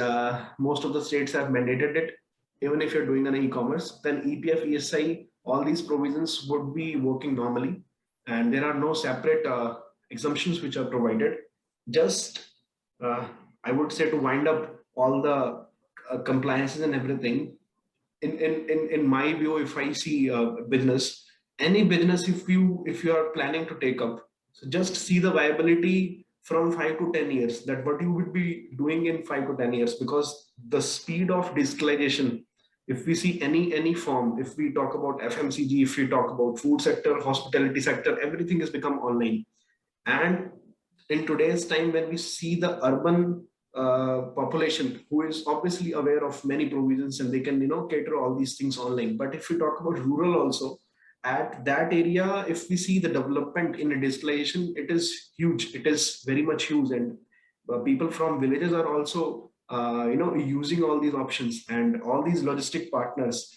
S3: most of the states have mandated it, even if you're doing an e-commerce. Then EPF, ESI, all these provisions would be working normally, and there are no separate exemptions which are provided. Just I would say, to wind up all the compliances and everything, in my view, if I see business, any business, if you are planning to take up, so just see the viability from 5 to 10 years, that what you would be doing in 5 to 10 years, because the speed of digitalization, if we see any form, if we talk about FMCG, if we talk about food sector, hospitality sector, everything has become online. And in today's time, when we see the urban population, who is obviously aware of many provisions, and they can cater all these things online. But if we talk about rural also, at that area, if we see the development in digitalization, it is huge. It is very much huge, and people from villages are also using all these options, and all these logistic partners,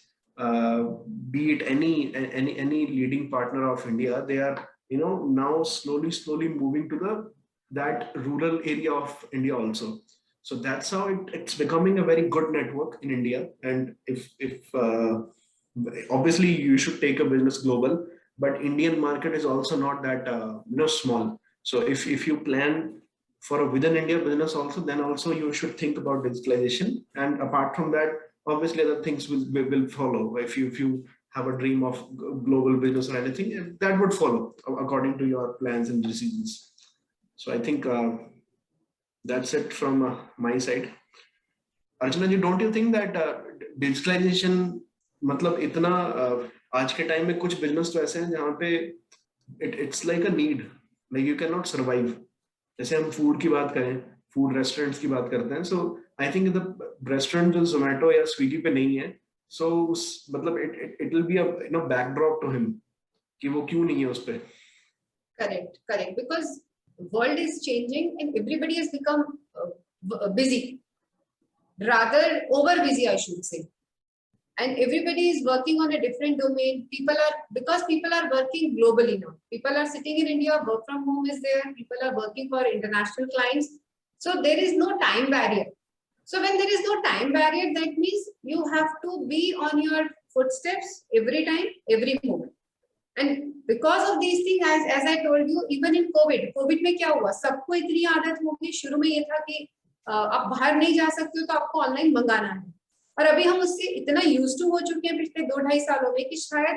S3: be it any leading partner of India, they are now slowly moving to that rural area of India also. So that's how it's becoming a very good network in India. And if obviously you should take a business global, but Indian market is also not that small. So if you plan for a within India business also, then also you should think about digitalization. And apart from that, obviously other things will follow. If you have a dream of global business or anything, that would follow according to your plans and decisions. So I think that's it from my side. Archana ji, don't you think that digitalization, मतलब इतना आज के time में कुछ business तो ऐसे हैं जहाँ पे it's like a need, like you cannot survive. जैसे हम फूड की बात करें, फूड रेस्टोरेंट्स की बात करते हैं, so I think the restaurant जो जोमेटो या स्विगी पे नहीं है, so मतलब it will be a backdrop to him कि वो क्यों नहीं है उस पे.
S2: Correct, because world is changing and everybody has become busy, rather over busy, I should say. and everybody is working on a different domain. Because people are working globally now. People are sitting in India, work from home is there. People are working for international clients. So there is no time barrier. So when there is no time barrier, that means you have to be on your footsteps every time, every moment. And because of these things, as I told you, even in COVID में क्या हुआ? सबको इतनी आदत हो गई. शुरू में ये था कि आप बाहर नहीं जा सकते हो तो आपको ऑनलाइन मंगाना है. और अभी हम उससे इतना यूज टू हो चुके हैं पिछले 2-2.5 सालों में कि शायद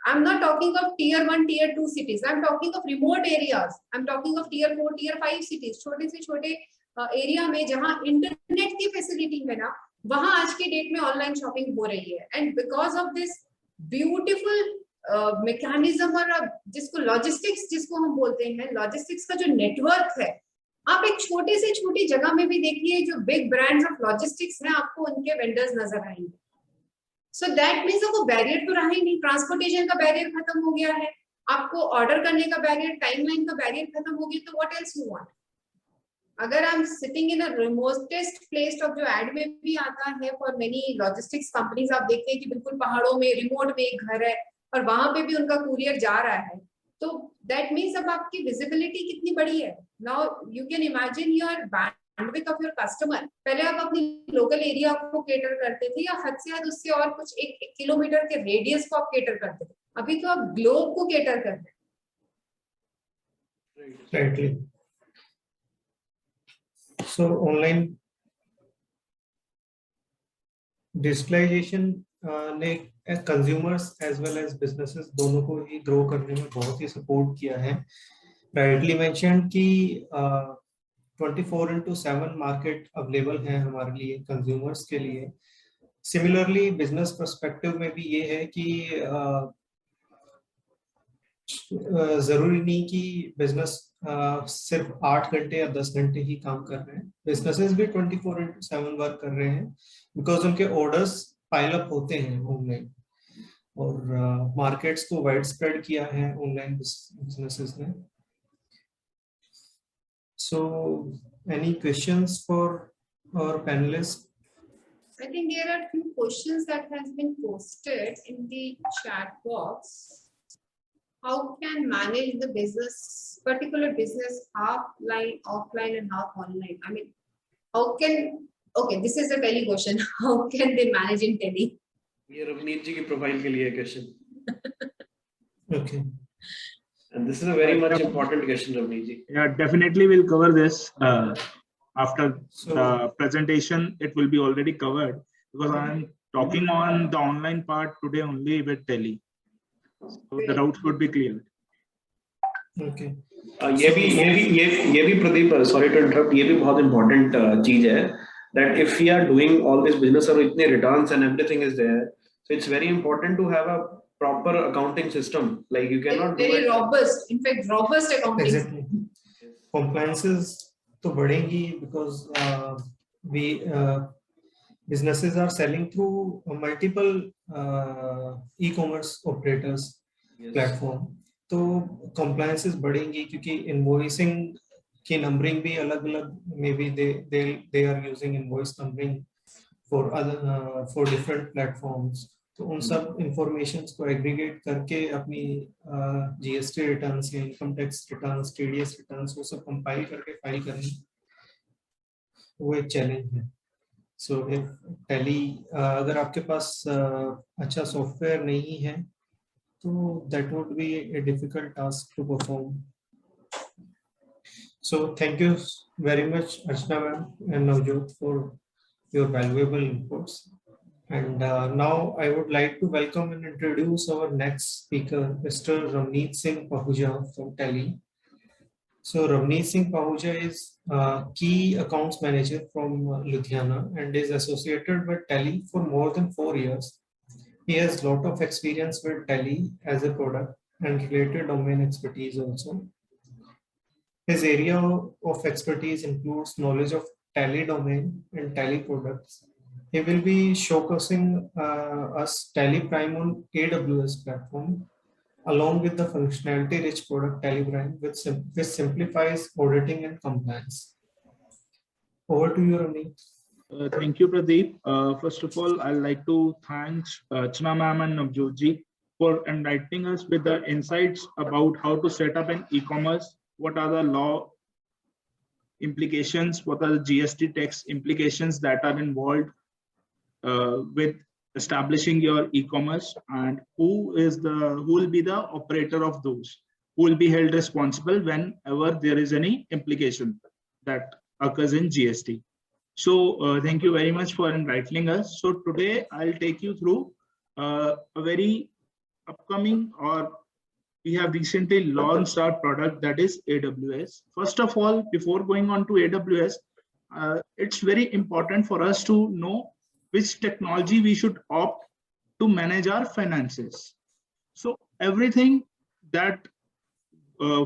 S2: I'm not talking of tier 1, tier 2 cities. I'm talking of remote areas. I'm talking of tier 4, tier 5 cities. छोटे से छोटे एरिया में जहां इंटरनेट की फैसिलिटी है ना, वहां आज के डेट में ऑनलाइन शॉपिंग हो रही है. And because of this beautiful mechanism और जिसको लॉजिस्टिक्स जिसको हम बोलते हैं, लॉजिस्टिक्स का जो नेटवर्क है, आप एक छोटे से छोटी जगह में भी देखिए जो बिग ब्रांड्स ऑफ लॉजिस्टिक्स हैं, आपको उनके वेंडर्स नजर आएंगे. सो दैट मीन्स आपको बैरियर तो रहा ही नहीं. ट्रांसपोर्टेशन का बैरियर खत्म हो गया है, आपको ऑर्डर करने का बैरियर, टाइमलाइन का बैरियर खत्म हो गया. तो व्हाट एल्स यू वांट? अगर I am sitting in a remotest place of, जो एड में भी आता है फॉर मेनी लॉजिस्टिक्स कंपनीज, आप देखते हैं कि बिल्कुल पहाड़ों में रिमोट में एक घर है और वहां पे भी उनका कुरियर जा रहा है. तो दैट मीन्स अब आपकी विजिबिलिटी कितनी बड़ी है. Now you can imagine your bandwidth of your customer. पहले आप अपनी लोकल एरिया को केटर करते थे या हद से हद उससे और कुछ एक किलोमीटर के रेडियस को आप केटर करते थे. अभी तो आप ग्लोब को केटर करते हैं.
S1: Rightly. So online digitalization ने consumers as well as businesses दोनों को ही grow करने में बहुत ही support किया है. Rightly mentioned कि 24/7 मार्केट अवेलेबल है हमारे लिए, कंज्यूमर्स के लिए. सिमिलरली बिजनेस पर्सपेक्टिव में भी ये है कि जरूरी नहीं कि बिजनेस सिर्फ 8 घंटे या 10 घंटे ही काम कर रहे हैं. बिजनेसेस भी 24/7 वर्क कर रहे हैं बिकॉज उनके ऑर्डर्स पाइल अप होते हैं ऑनलाइन, और मार्केट्स को वाइड स्प्रेड किया है ऑनलाइन बिजनेसेस ने. So, any questions for our panelists?
S2: I think there are few questions that has been posted in the chat box. How can manage the particular business half offline and half online? I mean, okay, this is a tele question. How can they manage in tele?
S3: ये रवनीत जी की profile के लिए question.
S1: Okay.
S3: And this is a very much important question, Ravneet ji.
S4: Yeah, definitely we'll cover this after the presentation. It will be already covered because I'm talking on the online part today only with Tele. So the doubts would be cleared.
S1: Okay.
S3: ये भी Pradeep, sorry to interrupt, ये भी बहुत important चीज है that if we are doing all this business और इतने returns and everything is there, so it's very important to have a proper accounting system. Like you cannot
S2: very robust, in fact robust accounting.
S1: Exactly. Compliances तो बढ़ेंगी because we businesses are selling through multiple e-commerce operators platform. तो compliances बढ़ेंगी क्योंकि invoicing की numbering भी अलग-अलग, maybe they are using invoice numbering for other for different platforms. तो उन सब इंफॉर्मेशंस को एग्रीगेट करके अपनी जीएसटी रिटर्न्स या income tax returns, TDS returns, वो सब कंपाइल करके फाइल करें, वो एक चैलेंज है. सो इफ टैली, अगर आपके पास अच्छा सॉफ्टवेयर नहीं है तो that would be a difficult task to perform. So thank you very much Archana ma'am and Navjot for your valuable inputs. And now I would like to welcome and introduce our next speaker, Mr. Ravneet Singh Pahuja from Tally. So Ravneet Singh Pahuja is key accounts manager from Ludhiana and is associated with Tally for more than 4 years. He has a lot of experience with Tally as a product and related domain expertise also. His area of expertise includes knowledge of Tally domain and Tally products. He will be showcasing us Tally Prime on AWS platform, along with the functionality-rich product Tally Prime, which simplifies auditing and compliance. Over to you, Ravneet.
S4: Thank you, Pradeep. First of all, I'd like to thank Chana ma'am and Navjot ji for enlightening us with the insights about how to set up an e-commerce, what are the law implications, what are the GST tax implications that are involved with establishing your e-commerce, and who will be the operator of those, who will be held responsible whenever there is any implication that occurs in GST. So thank you very much for enlightening us. So today I'll take you through a very upcoming, or we have recently launched our product, that is AWS. First of all, before going on to AWS, it's very important for us to know which technology we should opt to manage our finances. So everything that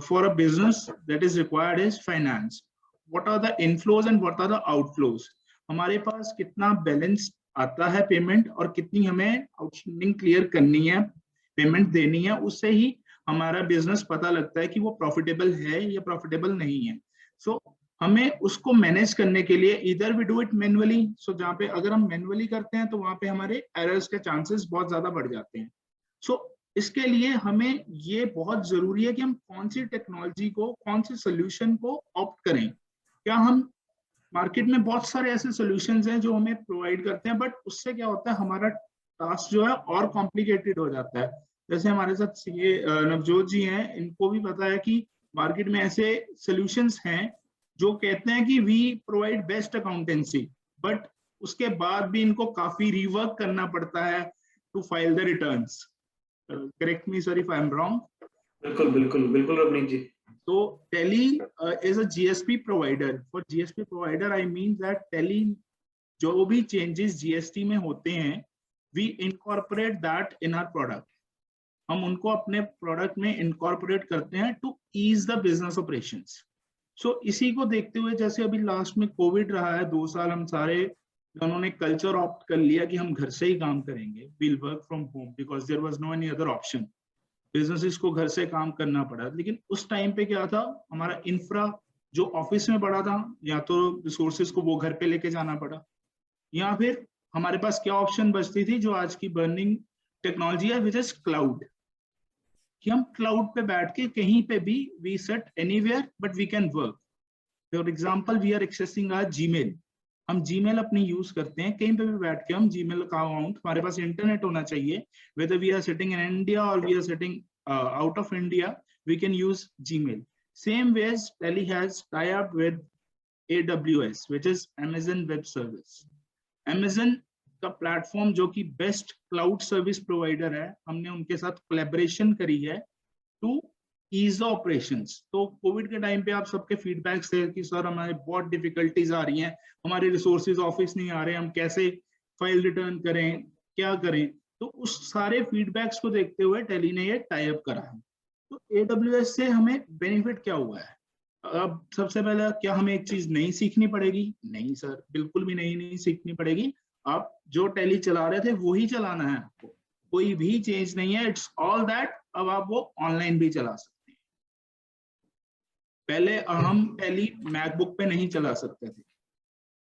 S4: for a business that is required is finance. What are the inflows and what are the outflows? हमारे पास कितना balance आता है payment और कितनी हमें outstanding clear करनी है, payment देनी है, उससे ही हमारा बिजनेस पता लगता है कि वो प्रॉफिटेबल है या प्रॉफिटेबल नहीं है. सो हमें उसको मैनेज करने के लिए इधर वी डू इट मैनुअली. सो जहाँ पे अगर हम मैनुअली करते हैं तो वहाँ पे हमारे एरर्स के चांसेस बहुत ज्यादा बढ़ जाते हैं. सो इसके लिए हमें ये बहुत जरूरी है कि हम कौन सी टेक्नोलॉजी को, कौन सी सोल्यूशन को ऑप्ट करें. क्या हम मार्केट में बहुत सारे ऐसे सॉल्यूशंस हैं जो हमें प्रोवाइड करते हैं, बट उससे क्या होता है, हमारा टास्क जो है और कॉम्प्लिकेटेड हो जाता है. जैसे हमारे साथ ये नवजोत जी हैं, इनको भी पता है कि मार्केट में ऐसे सॉल्यूशंस हैं जो कहते हैं कि we provide best accountancy, but उसके बाद भी इनको काफी रिवर्क करना पड़ता है to file the returns. Correct me sir if I am wrong.
S3: बिल्कुल बिल्कुल बिल्कुल रवनीत जी.
S4: So Tally is a GSP provider. For GSP provider, I mean that Tally जो भी changes GST में होते हैं, we incorporate that in our product. हम उनको अपने product में incorporate करते हैं to ease the business operations. So इसी को देखते हुए, जैसे अभी लास्ट में कोविड रहा है 2 साल, हम सारे उन्होंने कल्चर ऑप्ट कर लिया कि हम घर से ही काम करेंगे, we'll work from home because there was no any other option. Businesses को घर से काम करना पड़ा. लेकिन उस टाइम पे क्या था, हमारा इंफ्रा जो ऑफिस में पड़ा था, या तो रिसोर्सेज को वो घर पे लेके जाना पड़ा, या फिर हमारे पास क्या ऑप्शन बचती थी जो आज की बर्निंग टेक्नोलॉजी है, विच इज क्लाउड. कि हम क्लाउड पे बैठ के कहीं पे भी we set anywhere but we can work. For example we are accessing our Gmail. हम जीमेल अपनी यूज करते हैं, कहीं पे भी बैठ के हम जीमेल का अकाउंट, हमारे पास इंटरनेट होना चाहिए, whether we are sitting in India or we are sitting out of India, we can use Gmail. Same ways Tally has tie up with AWS, which is Amazon Web Service. Amazon का platform जो कि best cloud service provider है, हमने उनके साथ collaboration करी है to ease operations. तो कोविड के टाइम पे आप सबके फीडबैक्स थे कि सर हमारे बहुत डिफिकल्टीज आ रही हैं, हमारे रिसोर्सेज ऑफिस नहीं आ रहे, हम कैसे फाइल रिटर्न करें, क्या करें. तो उस सारे फीडबैक्स को देखते हुए टेली ने ये टाई अप करा है. तो AWS से हमें बेनिफिट क्या हुआ है. अब सबसे पहले, क्या हमें एक चीज नई सीखनी पड़ेगी? नहीं सर, बिल्कुल भी नहीं सीखनी पड़ेगी. आप जो टेली चला रहे थे वो ही चलाना है आपको, कोई भी चेंज नहीं है. It's all that. अब आप वो ऑनलाइन भी चला सकते हैं. पहले हम टेली मैकबुक पे नहीं चला सकते थे.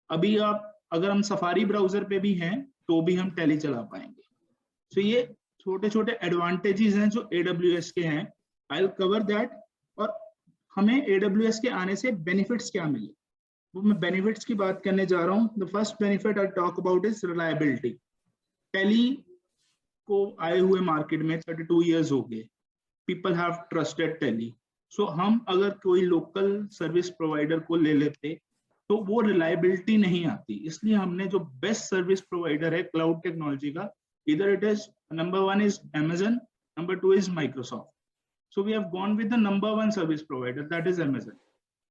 S4: अभी आप अगर हम सफारी ब्राउजर पे भी हैं तो भी हम टेली चला पाएंगे. तो ये छोटे छोटे एडवांटेजेस हैं जो AWS के हैं. I will cover that. और हमें AWS के आने से बेनिफिट्स क्या मिले, वो मैं बेनिफिट्स की बात करने जा रहा हूँ. The first benefit I talk about is reliability. Tally को आए हुए मार्केट में 32 इयर्स हो गए. People have trusted Tally. So हम अगर कोई लोकल सर्विस प्रोवाइडर को ले लेते तो वो रिलायबिलिटी नहीं आती. इसलिए हमने जो बेस्ट सर्विस प्रोवाइडर है क्लाउड टेक्नोलॉजी का, either it is number 1 is Amazon, number 2 is Microsoft. So we have gone with the number 1 service provider, that is Amazon.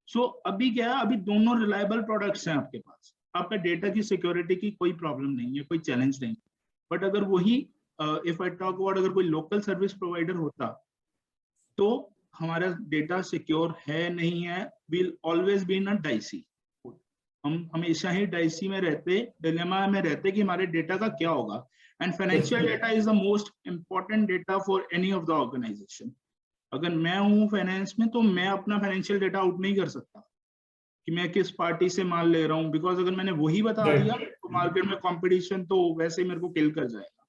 S4: So अभी क्या है, अभी दोनों रिलायबल प्रोडक्ट्स हैं आपके पास. आपका डेटा की सिक्योरिटी की कोई प्रॉब्लम नहीं है, कोई चैलेंज नहीं. बट अगर वही इफ आई टॉक अबाउट, अगर कोई लोकल सर्विस प्रोवाइडर होता तो हमारा डेटा सिक्योर है नहीं है, will always be in a dicey. हम हमेशा ही डाइसी में रहते, डिलेमा में रहते कि हमारे डेटा का क्या होगा. And financial data is the most important data for any of the organization. अगर मैं हूँ फाइनेंस में तो मैं अपना फाइनेंशियल डेटा आउट नहीं कर सकता. कि मैं किस पार्टी से माल ले रहा हूँ, बिकॉज अगर मैंने वही बता दिया तो मार्केट में कंपटीशन तो वैसे ही मेरे को किल कर जाएगा,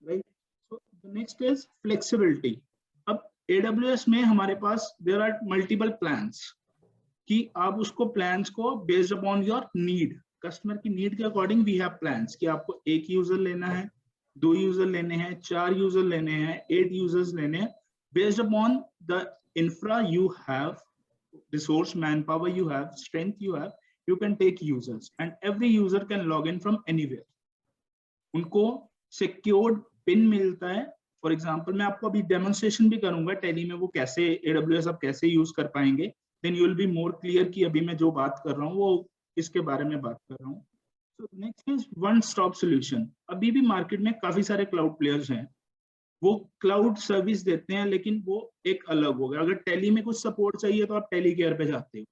S4: right. So the next is flexibility. अब AWS में हमारे पास देयर आर मल्टीपल प्लान्स, कि आप उसको प्लान्स को based upon your need, customer की नीड के अकॉर्डिंग वी हैव प्लान्स, कि आपको 1 यूजर लेना है, 2 यूजर लेने हैं, 4 यूजर लेने हैं, 8 यूजर्स लेने हैं, based upon the infra you have, resource manpower you have, strength you have, you can take users and every user can log in from anywhere. उनको secured pin मिलता है। फॉर एग्जाम्पल मैं आपको अभी डेमोन्स्ट्रेशन भी करूंगा टेली में वो कैसे AWS आप कैसे यूज कर पाएंगे, then you will be more clear कि अभी मैं जो बात कर रहा हूँ वो किसके बारे में बात कर रहा हूँ। So next is one stop solution. अभी भी मार्केट में काफी सारे क्लाउड प्लेयर्स हैं, वो क्लाउड सर्विस देते हैं, लेकिन वो एक अलग हो गया। अगर टेली में कुछ सपोर्ट चाहिए तो आप टेली केयर पे जाते हो,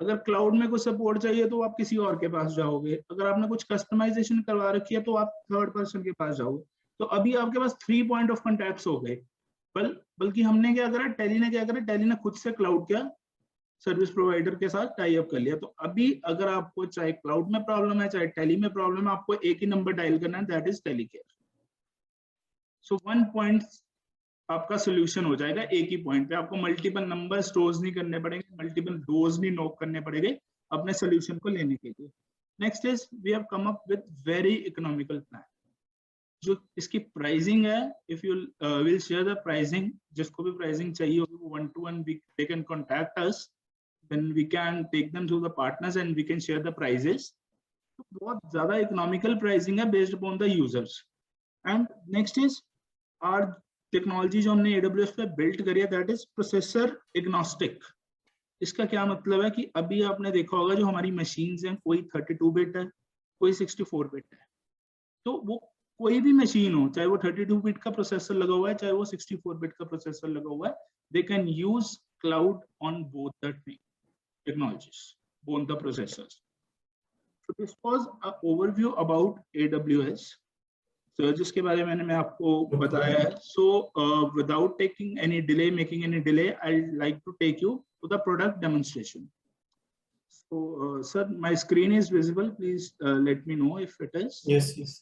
S4: अगर क्लाउड में कुछ सपोर्ट चाहिए तो आप किसी और के पास जाओगे, अगर आपने कुछ कस्टमाइजेशन करवा रखी है तो आप थर्ड पर्सन के पास जाओगे। तो अभी आपके पास 3 पॉइंट ऑफ कॉन्टैक्ट्स हो गए। बल्कि हमने क्या करा, टेली ने क्या करा, टेली ने खुद से क्लाउड क्या सर्विस प्रोवाइडर के साथ टाई अप कर लिया। तो अभी अगर आपको चाहे क्लाउड में प्रॉब्लम है चाहे टेली में प्रॉब्लम है, आपको एक ही नंबर डायल करना है, that is Tally care. So 1 point आपका सोल्यूशन हो जाएगा एक ही पॉइंट पे, आपको मल्टीपल नंबर स्टोर्स नहीं करने पड़ेंगे, मल्टीपल डोर्स नहीं नॉक करने पड़ेंगे अपने सोल्यूशन को लेने के लिए। Next is we have come up with very economical plan. जो इसकी प्राइसिंग है, if you will share the pricing, जिसको भी प्राइसिंग चाहिए होगी वो 1-to-1 they can contact us, then we can take them through the partners and we can share the prices. तो बहुत ज्यादा इकोनॉमिकल प्राइसिंग है based upon the users. And next is our technology जो हमने AWS पे build करी है, that is processor agnostic. इसका क्या मतलब है कि अभी आपने देखा होगा जो हमारी मशीन्स हैं, कोई 32 बिट है, कोई 64 बिट है। तो वो कोई भी मशीन हो, चाहे वो 32 बिट का प्रोसेसर लगा हुआ है चाहे वो 64 बिट का प्रोसेसर लगा हुआ है, they can use cloud on both the technologies, both the processors. So this was an overview about AWS. So जिसके बारे में मैं आपको बताया है. So without taking any delay, making any delay, I'd like to take you to the product demonstration. So sir, my screen is visible. Please let me know if it is.
S1: Yes, yes.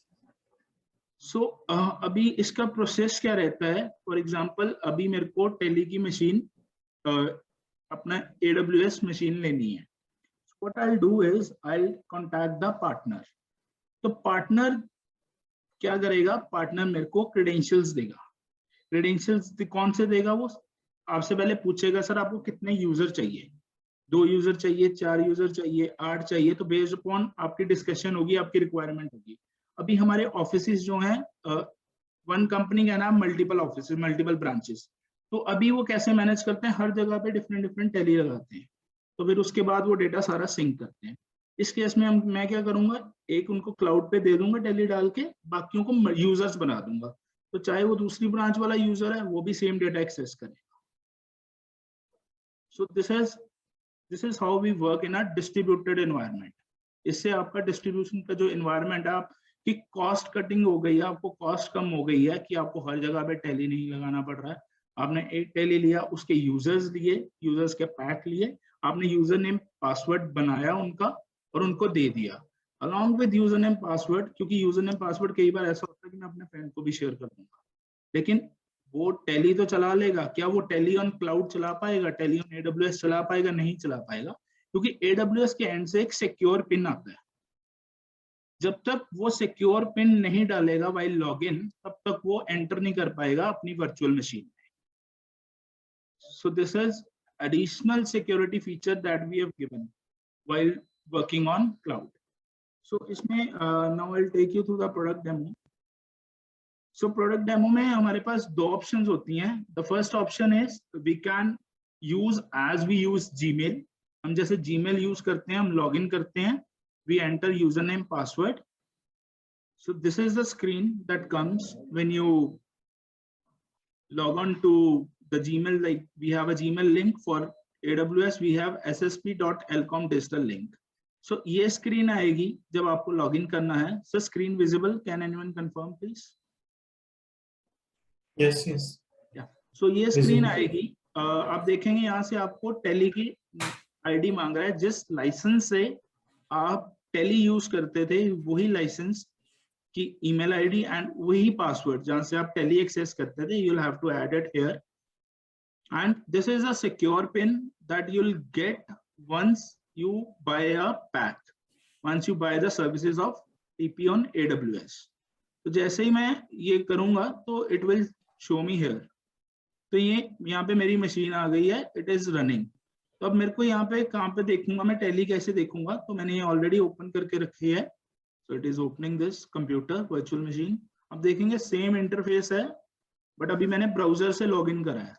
S4: So अभी इसका process क्या रहता है? For example, अभी मेरे को tele की machine अपना AWS मशीन लेनी है. What I'll do is I'll contact the partner. तो पार्टनर क्या करेगा? पार्टनर मेरे को क्रेडेंशियल्स देगा. क्रेडेंशियल्स कौन से देगा? वो आपसे पहले पूछेगा सर आपको कितने यूजर चाहिए, 2 यूजर चाहिए, 4 यूजर चाहिए, 8 चाहिए. तो बेस्ड अपॉन आपकी डिस्कशन होगी, आपकी रिक्वायरमेंट होगी. अभी हमारे ऑफिसेज जो हैं, वन कंपनी का नाम मल्टीपल ऑफिस, मल्टीपल ब्रांचेस. तो अभी वो कैसे मैनेज करते हैं? हर जगह पे डिफरेंट टेली लगाते हैं. तो फिर उसके बाद वो डेटा सारा सिंक करते हैं. इस केस में मैं क्या करूंगा, एक उनको क्लाउड पे दे दूंगा टेली डाल के, बाकियों को यूजर्स बना दूंगा. तो चाहे वो दूसरी ब्रांच वाला यूजर है वो भी सेम डेटा एक्सेस करेगा. So this is how we work in a distributed environment. इससे आपका डिस्ट्रीब्यूशन का जो एनवायरनमेंट है, आपकी कॉस्ट कटिंग हो गई है, आपको कॉस्ट कम हो गई है कि आपको हर जगह पे टेली नहीं लगाना पड़ रहा है. आपने एक टेली लिया, उसके यूजर्स लिए, यूजर्स के पैक लिए, आपने यूजर नेम पासवर्ड बनाया उनका और उनको दे दिया along with user name password. क्योंकि यूजर नेम पासवर्ड कई बार ऐसा होता है कि मैं अपने फ्रेंड को भी शेयर कर दूंगा, लेकिन वो टेली तो चला लेगा. क्या वो टेली ऑन क्लाउड चला पाएगा? टेली ऑन AWS चला पाएगा? नहीं चला पाएगा, क्योंकि AWS के एंड से एक सिक्योर पिन आता है. जब तक वो सिक्योर पिन नहीं डालेगा व्हाइल लॉगिन, तब तक वो एंटर नहीं कर पाएगा अपनी वर्चुअल मशीन में. So this is additional security feature that we have given while working on cloud. So इसमें now I'll take you through the product demo. So product demo में हमारे पास 2 options होती हैं. The first option is we can use as we use Gmail. हम जैसे Gmail use करते हैं, हम login करते हैं, we enter username password. So this is the screen that comes when you log on to the Gmail. Like we have a Gmail link for AWS, we have ssp.lcom digital link. So ये screen आएगी जब आपको login करना है. So screen visible, can anyone confirm please?
S1: Yes, yes.
S4: Yeah. So ये screen आएगी. आप देखेंगे यहाँ से आपको टेली की आईडी मांग रहा है, जिस लाइसेंस से आप टेली यूज करते थे वही लाइसेंस की ईमेल आईडी एंड वही पासवर्ड जहां से आप टेली एक्सेस करते थे, you'll have to add it here. And this is a secure pin that you'll get once you buy a pack, once you buy the services of TP on AWS. तो जैसे ही मैं ये करूंगा तो it will show me here. तो ये यहाँ पे मेरी मशीन आ गई है, it is running. तो अब मेरे को यहाँ पे कहाँ पे देखूंगा मैं टेली कैसे देखूंगा, तो मैंने ये ऑलरेडी ओपन करके रखी है. So it is opening this computer virtual machine. अब देखेंगे सेम इंटरफेस है, बट अभी मैंने ब्राउजर से लॉगिन करा है,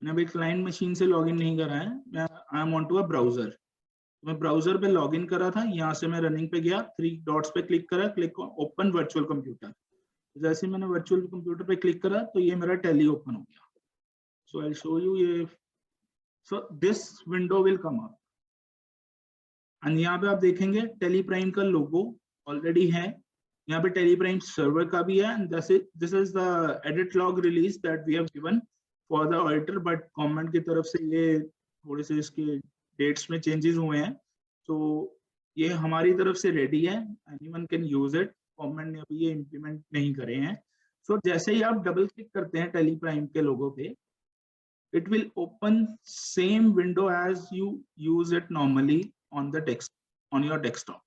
S4: मैंने अभी क्लाइंट मशीन से लॉगिन नहीं करा है, मैं I am on to a browser. मैं ब्राउजर पे लॉगिन करा था, यहाँ से मैं रनिंग पे गया, 3 डॉट्स पे क्लिक करा, क्लिक ओपन वर्चुअल कंप्यूटर. जैसे मैंने वर्चुअल कंप्यूटर पे क्लिक करा तो ये मेरा टेली ओपन हो गया. सो आई शो यू ये. So this window will come up and यहाँ पे आप देखेंगे टेली प्राइम का लोगो ऑलरेडी है, यहाँ पे टेली प्राइम सर्वर का भी है. And this is the edit log release that we have given for the auditor, but government की तरफ से ये थोड़े से इसके डेट्स में चेंजेस हुए हैं, तो ये हमारी तरफ से रेडी है, anyone can use it. Government ने अभी ये इम्प्लीमेंट नहीं करे हैं. सो जैसे ही आप डबल क्लिक करते हैं टेली प्राइम के लोगो पे, it will open same window as you use it normally on the text on your desktop.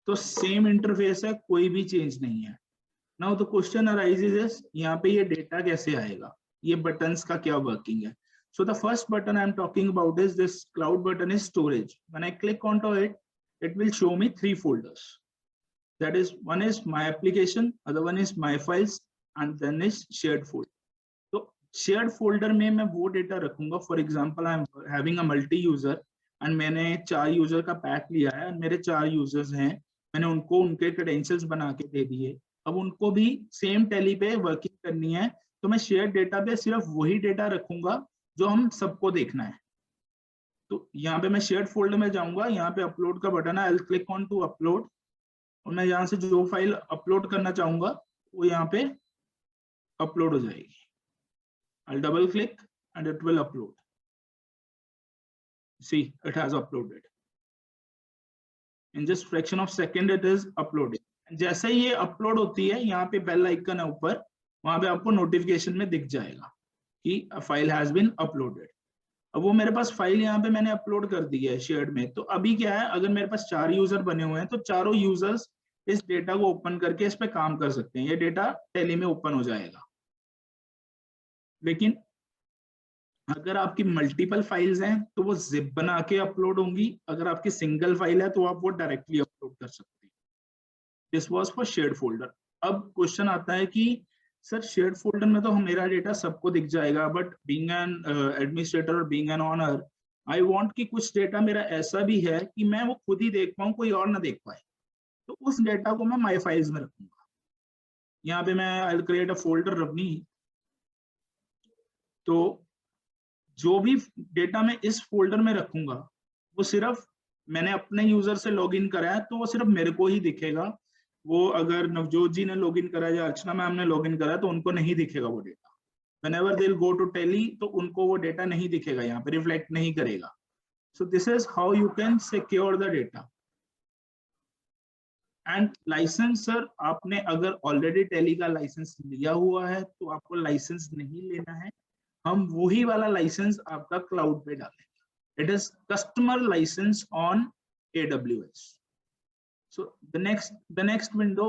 S4: तो सेम इंटरफेस है, कोई भी चेंज नहीं है. Now the question arises is यहाँ पे ये डेटा कैसे आएगा, ये बटन्स का क्या वर्किंग है. So the first button I am talking about is this cloud button is storage. When I click on it, it will show me 3 folders. That is, one is my application, other one is my files, and then is shared folder. तो shared folder में मैं वो data रखूंगा. For example I am having a multi user and मैंने 4 user का pack लिया है, मेरे 4 यूजर्स हैं, मैंने उनको उनके क्रेडेंशियल्स बना के दे दिए. अब उनको भी सेम टेली पे वर्किंग करनी है, तो मैं शेयर डेटा पे सिर्फ वही डेटा रखूंगा जो हम सबको देखना है. तो यहाँ पे मैं शेयर फोल्डर में जाऊंगा, यहाँ पे अपलोड का बटन है, I will click on to upload, और मैं यहाँ से जो फाइल अपलोड करना चाहूंगा वो यहाँ पे अपलोड हो जाएगी. I'll double click and it will upload. See, it has uploaded. In just fraction of second it is uploading. जैसे ही ये अपलोड होती है, यहाँ पे बेल आइकन है ऊपर, वहां पे आपको नोटिफिकेशन में दिख जाएगा कि फाइल हैज बीन अपलोडेड. अब वो मेरे पास फाइल यहाँ पे मैंने अपलोड कर दी है शेयर्ड में. तो अभी क्या है, अगर मेरे पास 4 यूजर बने हुए हैं तो चारों यूजर्स इस डेटा को ओपन करके इस पे काम कर सकते हैं. ये डेटा टेली में ओपन हो जाएगा. लेकिन अगर आपकी मल्टीपल फाइल्स हैं तो वो जिप बना के अपलोड होंगी, अगर आपकी सिंगल फाइल है तो आप वो डायरेक्टली अपलोड कर सकते हैं. This was for shared folder. अब क्वेश्चन आता है कि सर शेयर्ड फोल्डर में तो मेरा डेटा सबको दिख जाएगा, बट बीइंग एन एडमिनिस्ट्रेटर और being an owner, I want कि कुछ डेटा मेरा ऐसा भी है कि मैं वो खुद ही देख पाऊँ, कोई और ना देख पाए. तो उस डेटा को मैं माई फाइल्स में रखूंगा. यहाँ पे मैं I will create a folder Ravni. तो जो भी डेटा मैं इस फोल्डर में रखूंगा वो सिर्फ मैंने अपने यूजर से लॉगिन करा है, तो वो सिर्फ मेरे को ही दिखेगा. वो अगर नवजोत जी ने लॉगिन करा है या अर्चना मैम ने लॉगिन करा है तो उनको नहीं दिखेगा वो data. whenever they'll go to tally, तो उनको वो डेटा नहीं दिखेगा, यहाँ पे रिफ्लेक्ट नहीं करेगा. So this is how you can secure the data. And license sir, आपने अगर ऑलरेडी टेली का लाइसेंस लिया हुआ है तो आपको लाइसेंस नहीं लेना है. हम वही वाला लाइसेंस आपका क्लाउड पे डालेंगे. It is customer license on AWS. So the next window,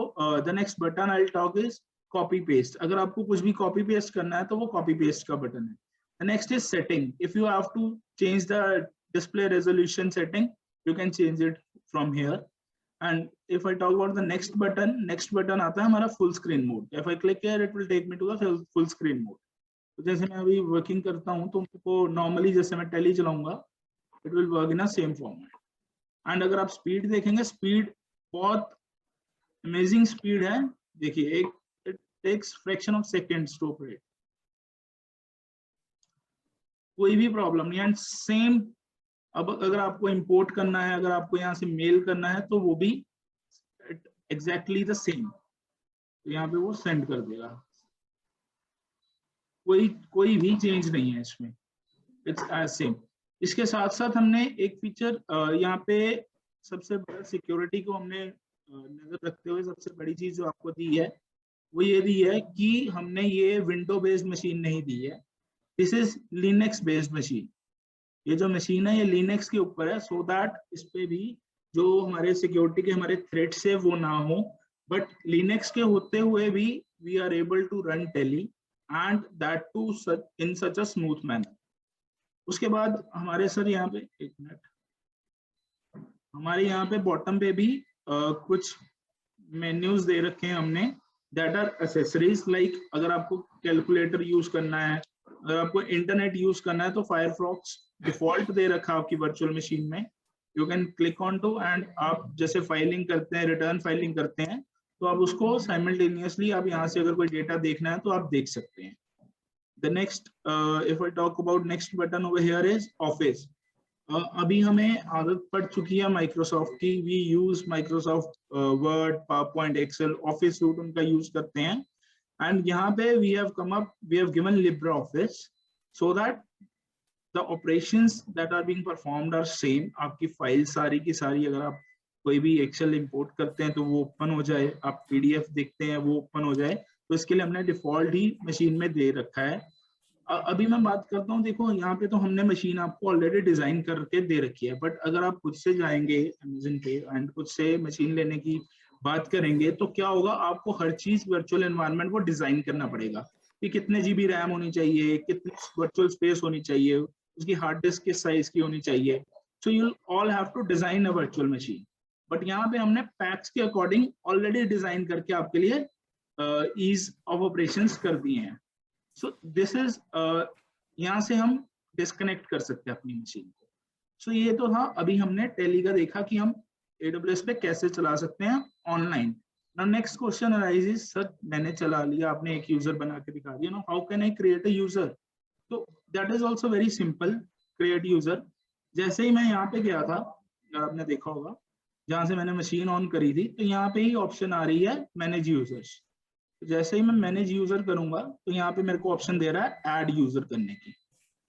S4: the next button I'll talk is copy paste. अगर आपको कुछ भी कॉपी पेस्ट करना है तो वो कॉपी पेस्ट का बटन है. The next is setting. If you have to change the display resolution setting, you can change it from here. And if I talk about the next button आता है हमारा full screen mode. If I click here, it will take me to the full screen mode. तो जैसे मैं अभी working करता हूँ तो उनको नॉर्मली जैसे मैं टेली चलाऊंगा, it will work in a same format. And अगर आप स्पीड देखेंगे, स्पीड बहुत अमेजिंग स्पीड है. देखिए, it takes fraction of seconds to operate. कोई भी प्रॉब्लम नहीं. एंड सेम अब अगर आपको इंपोर्ट करना है, अगर आपको यहाँ से मेल करना है तो वो भी एग्जैक्टली द सेम. तो यहाँ पे वो सेंड कर देगा. कोई भी चेंज नहीं है इसमें. It's as same. इसके साथ साथ हमने एक फीचर यहाँ पे सबसे बड़ा सिक्योरिटी को हमने नजर रखते हुए सबसे बड़ी चीज जो आपको दी है वो ये दी है कि हमने ये विंडो बेस्ड मशीन नहीं दी है, this is Linux based machine. ये जो मशीन है ये लिनक्स के ऊपर है, सो दैट इस पे भी जो हमारे सिक्योरिटी के हमारे थ्रेट्स है वो ना हो, बट लिनक्स के होते हुए भी we are able to run Tally and that too in such a smooth manner. उसके बाद हमारे सर यहाँ पे एक मिनट, हमारे यहाँ पे बॉटम पे भी कुछ मेन्यूज दे रखे हैं हमने, दैट आर एसेसरीज। लाइक अगर आपको कैलकुलेटर यूज करना है, अगर आपको इंटरनेट यूज करना है, तो फायरफॉक्स डिफॉल्ट दे रखा है आपकी वर्चुअल मशीन में, you can click on to and आप जैसे फाइलिंग करते हैं, रिटर्न फाइलिंग करते हैं, तो आप उसको साइमल्टेनियसली आप यहाँ से अगर कोई डेटा देखना है तो आप देख सकते हैं। The next, if I talk about next button over here is Office. अभी हमें आदत पड़ चुकी है माइक्रोसॉफ्ट की, we use Microsoft Word, PowerPoint, Excel, office suite उनका यूज करते हैं, एंड यहाँ पे we have given Libre so that the operations that are being performed are same. आपकी फाइल सारी की सारी, अगर आप कोई भी एक्सेल इंपोर्ट करते हैं तो वो ओपन हो जाए, आप पीडीएफ देखते हैं वो ओपन हो जाए, तो इसके लिए हमने डिफॉल्ट ही मशीन में दे रखा है। अभी मैं बात करता हूँ, देखो यहाँ पे तो हमने मशीन आपको ऑलरेडी डिजाइन करके दे रखी है, बट अगर आप खुद से जाएंगे अमेज़न पे एंड खुद से मशीन लेने की बात करेंगे तो क्या होगा, आपको हर चीज वर्चुअल एनवायरनमेंट को डिजाइन करना पड़ेगा कि कितने जीबी रैम होनी चाहिए, कितनी वर्चुअल स्पेस होनी चाहिए, उसकी हार्ड डिस्क किस साइज की होनी चाहिए। So you all have to design a virtual machine, but यहाँ पे हमने पैक्स के अकॉर्डिंग ऑलरेडी डिजाइन करके आपके लिए ईज ऑफ ऑपरेशंस कर दिए हैं। सो दिस इज, यहाँ से हम डिस्कनेक्ट कर सकते हैं अपनी मशीन को। सो ये तो था, अभी हमने टेली का देखा कि हम AWS पे कैसे चला सकते हैं online. Now next question arises, sir मैंने चला लिया, आपने एक यूजर बना के दिखा दिया, no how can I create a user? तो that is also very simple, create user. जैसे ही मैं यहाँ पे गया था, आपने देखा होगा जहाँ से मैंने मशीन ऑन करी थी, तो यहाँ पे ही ऑप्शन आ रही है मैनेज यूजर्स। जैसे ही मैं मैनेज यूजर करूंगा तो यहाँ पे मेरे को ऑप्शन दे रहा है ऐड यूजर करने की।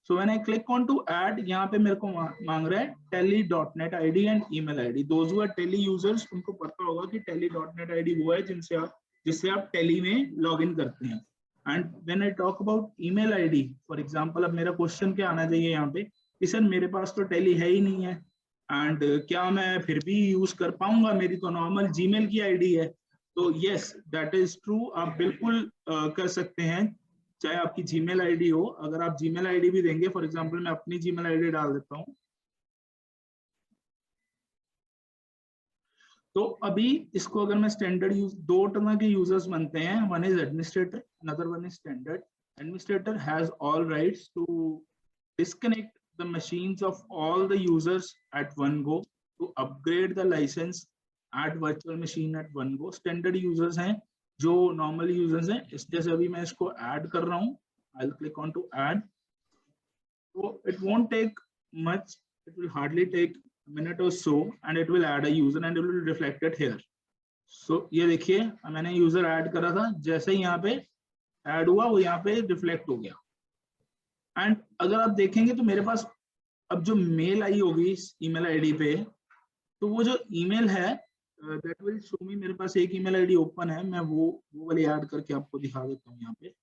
S4: So when I click on to add, यहाँ पे मेरे को मांग रहा है tele.net ID and email ID। Those who are Tally users, उनको पता होगा कि tele.net ID वो है जिससे आप टेली में लॉग इन करते हैं। And when I talk about email ID, for example, अब मेरा क्वेश्चन क्या आना चाहिए यहाँ पे कि सर मेरे पास तो टेली है ही नहीं है, एंड क्या मैं फिर भी यूज कर पाऊंगा, मेरी तो नॉर्मल जीमेल की आईडी है। तो यस, दैट इज ट्रू, आप बिल्कुल कर सकते हैं, चाहे आपकी जीमेल आईडी हो। अगर आप जीमेल आईडी भी देंगे, फॉर एग्जांपल मैं अपनी जीमेल आईडी डाल देता हूं, तो अभी इसको अगर मैं स्टैंडर्ड यूज, दो तरह के यूजर्स बनते हैं, one is administrator, another one is standard. Administrator has all rights to disconnect the machines of all the users at one go, to upgrade the licence at virtual machine at one go. Standard users हैं जो normal users हैं, इस जैसे अभी मैं इसको add कर रहा हूँ, I will click on to add, तो it won't take much, it will hardly take minute or so and it will add a user and it will reflect it here. So ये देखिए मैंने user add करा था, जैसे ही यहाँ पे add हुआ वो यहाँ पे रिफ्लेक्ट हो गया। एंड अगर आप देखेंगे तो मेरे पास अब जो मेल आई होगी इस ईमेल आईडी पे, तो वो जो ईमेल है दैट विल शो मी, मेरे पास एक ईमेल आईडी ओपन है, मैं वो वाली ऐड करके आपको दिखा देता हूँ यहाँ पे।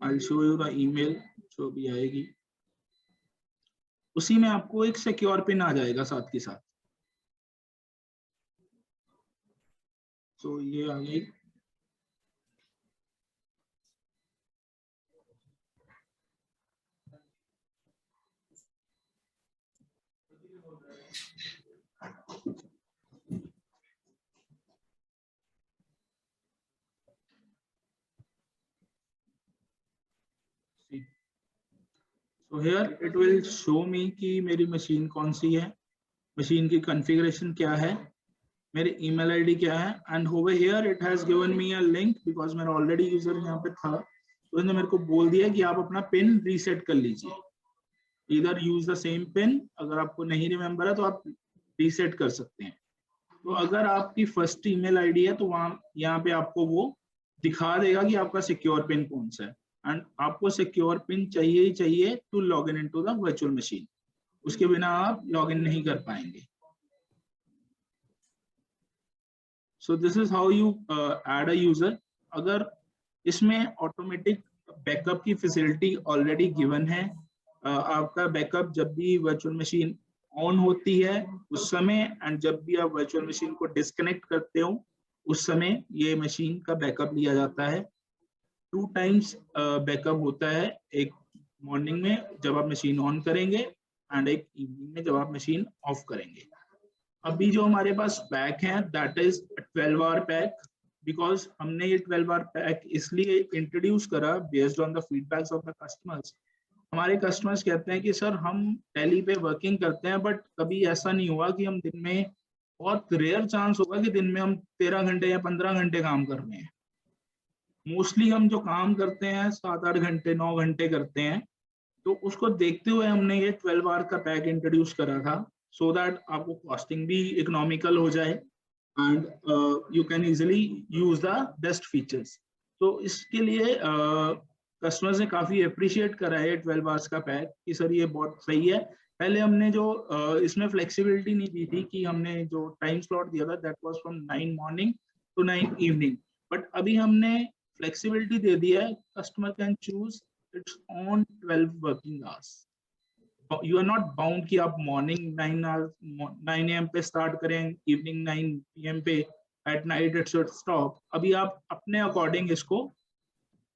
S4: I'll show you the email जो भी आएगी, उसी में आपको एक सिक्योर पिन आ जाएगा साथ के साथ। तो ये आ गई, So here it will show me कि मेरी मशीन कौन सी है, मशीन की कॉन्फ़िगरेशन क्या है, मेरी ईमेल आईडी क्या है, and over here it has given me a link because मेरा ऑलरेडी यूजर यहाँ पे था, तो उसने मेरे को बोल दिया कि आप अपना पिन रीसेट कर लीजिए, इधर यूज द सेम पिन, अगर आपको नहीं रिमेम्बर है तो आप रीसेट कर सकते हैं। तो अगर आपकी फर्स्ट ईमेल आईडी है तो वहाँ यहाँ पे आपको वो दिखा देगा कि आपका सिक्योर पिन कौन सा है। एंड आपको सिक्योर पिन चाहिए ही चाहिए to log in into the virtual machine, उसके बिना आप लॉग इन नहीं कर पाएंगे। So this is how you add a user. अगर इसमें ऑटोमेटिक बैकअप की फैसिलिटी ऑलरेडी गिवन है, आपका बैकअप जब भी वर्चुअल मशीन ऑन होती है उस समय, एंड जब भी आप वर्चुअल मशीन को डिस्कनेक्ट करते हो उस समय ये मशीन का बैकअप लिया जाता है। 2 टाइम्स बैकअप होता है, एक मॉर्निंग में जब आप मशीन ऑन करेंगे एंड एक इवनिंग में जब आप मशीन ऑफ करेंगे। अभी जो हमारे पास पैक है that is 12 hour pack, because हमने ये 12 आवर पैक इसलिए इंट्रोड्यूस करा based on the feedbacks of the customers. हमारे कस्टमर्स कहते हैं कि सर हम टैली पे वर्किंग करते हैं बट कभी ऐसा नहीं हुआ कि हम दिन में, बहुत रेयर चांस होगा कि दिन में हम 13 घंटे या 15 घंटे काम कर रहे हैं। मोस्टली हम जो काम करते हैं 7-8 घंटे 9 घंटे करते हैं। तो उसको देखते हुए हमने ये 12 आवर का पैक इंट्रोड्यूस करा था, सो दैट आपको कॉस्टिंग भी इकोनॉमिकल हो जाए and you can easily use the best features. तो इसके लिए कस्टमर्स ने काफी अप्रिशिएट करा है 12 आवर्स का पैक कि सर ये बहुत सही है। पहले हमने जो इसमें फ्लेक्सिबिलिटी नहीं दी थी कि हमने जो टाइम स्लॉट दिया था that was from 9 morning to 9 evening, but अभी हमने फ्लेक्सिबिलिटी दे दी है, customer can choose its on 12 working hours. You are not bound कि आप मॉर्निंग 9 AM पे स्टार्ट करें, इवनिंग 9 PM पे, at night it should stop. अभी आप अपने अकॉर्डिंग इसको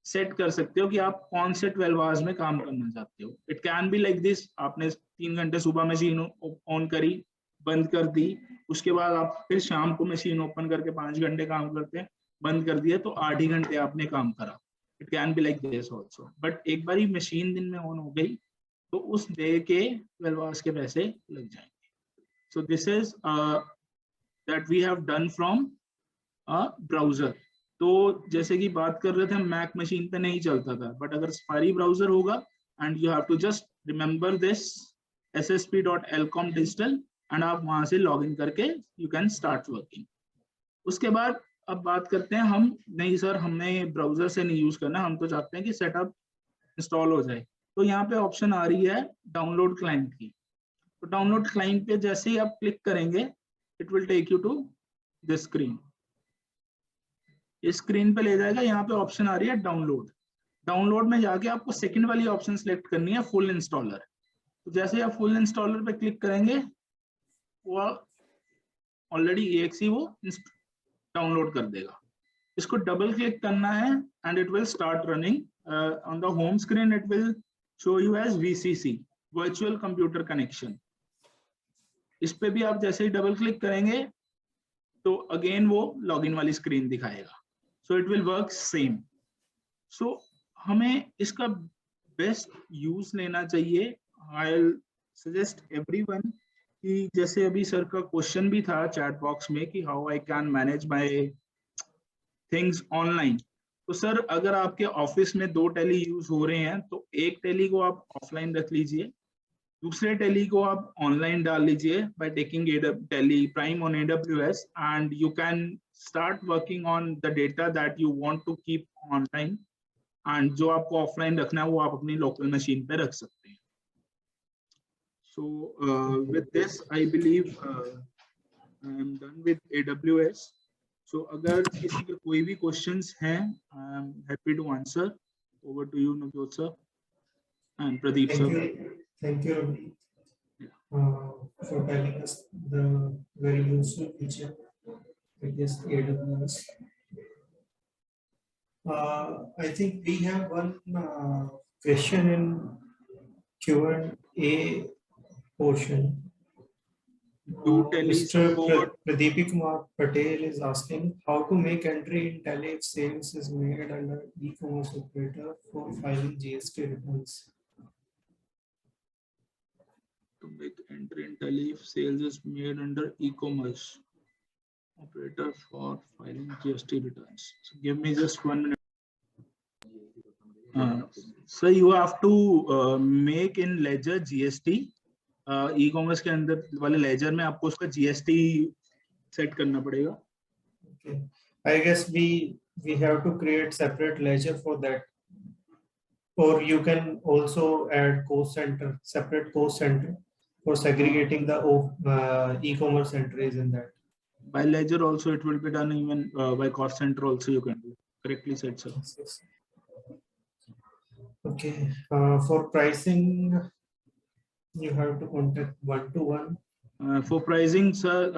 S4: सेट कर सकते हो कि आप कौन से 12 आवर्स में काम करना चाहते हो। It can be like this, आपने 3 घंटे सुबह मशीन ऑन करी, बंद कर दी, उसके बाद आप फिर शाम को मशीन ओपन करके 5 घंटे काम करते हैं, बंद कर दिया तो 8 ही घंटे आपने काम करा। It can be like this also, but एक बार मशीन दिन में ऑन हो गई तो उस डे के 12 आवर्स के पैसे लग जाएंगे। So this is that we have done from browser. तो जैसे कि बात कर रहे थे, हम मैक मशीन पे नहीं चलता था, बट अगर सफारी ब्राउजर होगा and you have to just remember this ssp.elcom digital and आप वहां से लॉग इन करके यू कैन स्टार्ट वर्किंग। उसके बाद अब बात करते हैं, हम नहीं सर हमने ब्राउजर से नहीं यूज करना, हम तो चाहते हैं कि सेटअप इंस्टॉल हो जाए। तो यहाँ पे ऑप्शन आ रही है डाउनलोड क्लाइंट की। तो डाउनलोड क्लाइंट पे जैसे ही आप क्लिक करेंगे it will take you to this screen. इस स्क्रीन पे ले जाएगा, यहाँ पे ऑप्शन आ रही है डाउनलोड। डाउनलोड में जाके आपको सेकंड वाली ऑप्शन सेलेक्ट करनी है, फुल इंस्टॉलर। तो जैसे आप फुल इंस्टॉलर पे क्लिक करेंगे वो ऑलरेडी EXE वो डाउनलोड कर देगा। इसको डबल क्लिक करना है and it will start running on the home screen. It will show you as VCC, virtual computer connection. इस पे भी आप जैसे ही डबल क्लिक करेंगे तो अगेन वो लॉगिन वाली स्क्रीन दिखाएगा। So it will work same. So हमें इसका बेस्ट यूज लेना चाहिए। आई सजेस्ट एवरीवन कि जैसे अभी सर का क्वेश्चन भी था चैट बॉक्स में कि how I can manage my things online. तो सर अगर आपके ऑफिस में 2 टैली यूज हो रहे हैं तो एक टैली को आप ऑफलाइन रख लीजिए, दूसरे टैली को आप ऑनलाइन डाल लीजिए by taking Tally Prime on AWS and you can start working on the data that you want to keep online, and जो आपको ऑफलाइन रखना है वो आप अपनी लोकल मशीन पे रख सकते हैं। So with this I believe I am done with AWS। So अगर किसी के कोई भी क्वेश्चंस हैं I am happy to answer. Over to you Navjot sir and Pradeep sir.
S1: Thank you, Ravi, for telling us the very useful feature with this AWS. I think we have one question in Q&A portion.
S4: Do tally
S1: Mr.
S4: support
S1: Pradeep Kumar Patel is asking how to make entry in tally if sales is made under e-commerce operator for filing GST returns.
S4: to make entry in tally if sales is made under e-commerce operator for filing GST returns. So give me just 1 minute. So you have to make in ledger GST. E-commerce के अंदर वाले ledger में आपको उसका GST set करना पड़ेगा।
S1: Okay. I guess we have to create separate ledger for that. or you can also add cost center, separate cost center for segregating the e-commerce entries in that.
S4: By ledger also it will be done, even by cost center also you can do. Correctly said, sir.
S1: Yes, yes. Okay, for pricing, you have to contact one-to-one.
S4: For pricing, sir,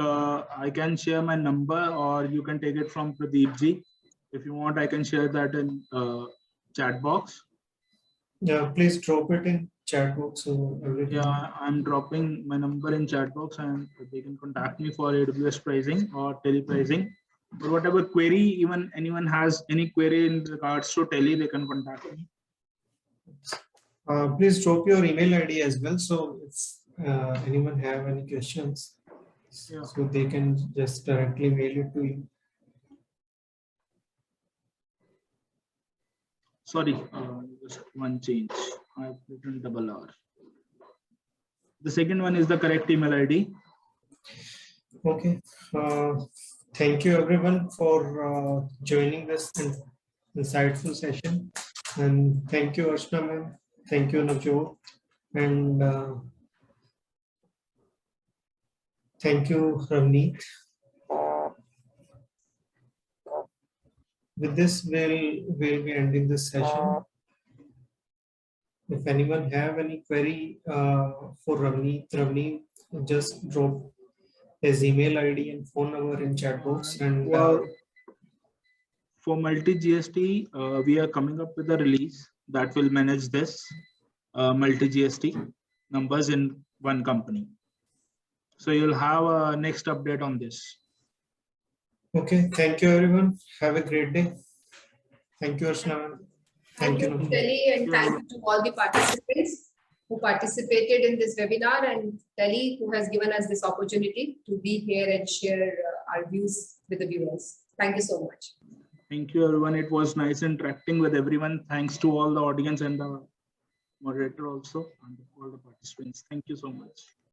S4: I can share my number, or you can take it from Pradeep ji. If you want, I can share that in chat box.
S1: Yeah, please drop it in chat box so everything.
S4: Yeah, I'm dropping my number in chat box, and they can contact me for AWS pricing or tele pricing, or whatever query. Even anyone has any query in regards to tele, they can contact me.
S1: Please drop your email ID as well. So if anyone have any questions,
S4: Yeah.
S1: so they can just directly mail it to you.
S4: Sorry, just one change. I've written double R. The second one is the correct email ID.
S1: Okay. Thank you everyone for joining this insightful session. And thank you, Archana ma'am. Thank you, Navjot. And thank you, Ravneet. With this, we'll be ending this session. If anyone have any query for Ravneet, just drop his email ID and phone number in chat box. And
S4: for multi GST, we are coming up with a release that will manage this multi GST numbers in one company. So you'll have a next update on this.
S1: okay, thank you everyone. Have a great day. Thank you, Archana.
S2: Thank you, Telly, and thank you to all the participants who participated in this webinar, and Telly, who has given us this opportunity to be here and share our views with the viewers. Thank you so much.
S4: Thank you, everyone. It was nice interacting with everyone. Thanks to all the audience and the moderator also, and all the participants. Thank you so much.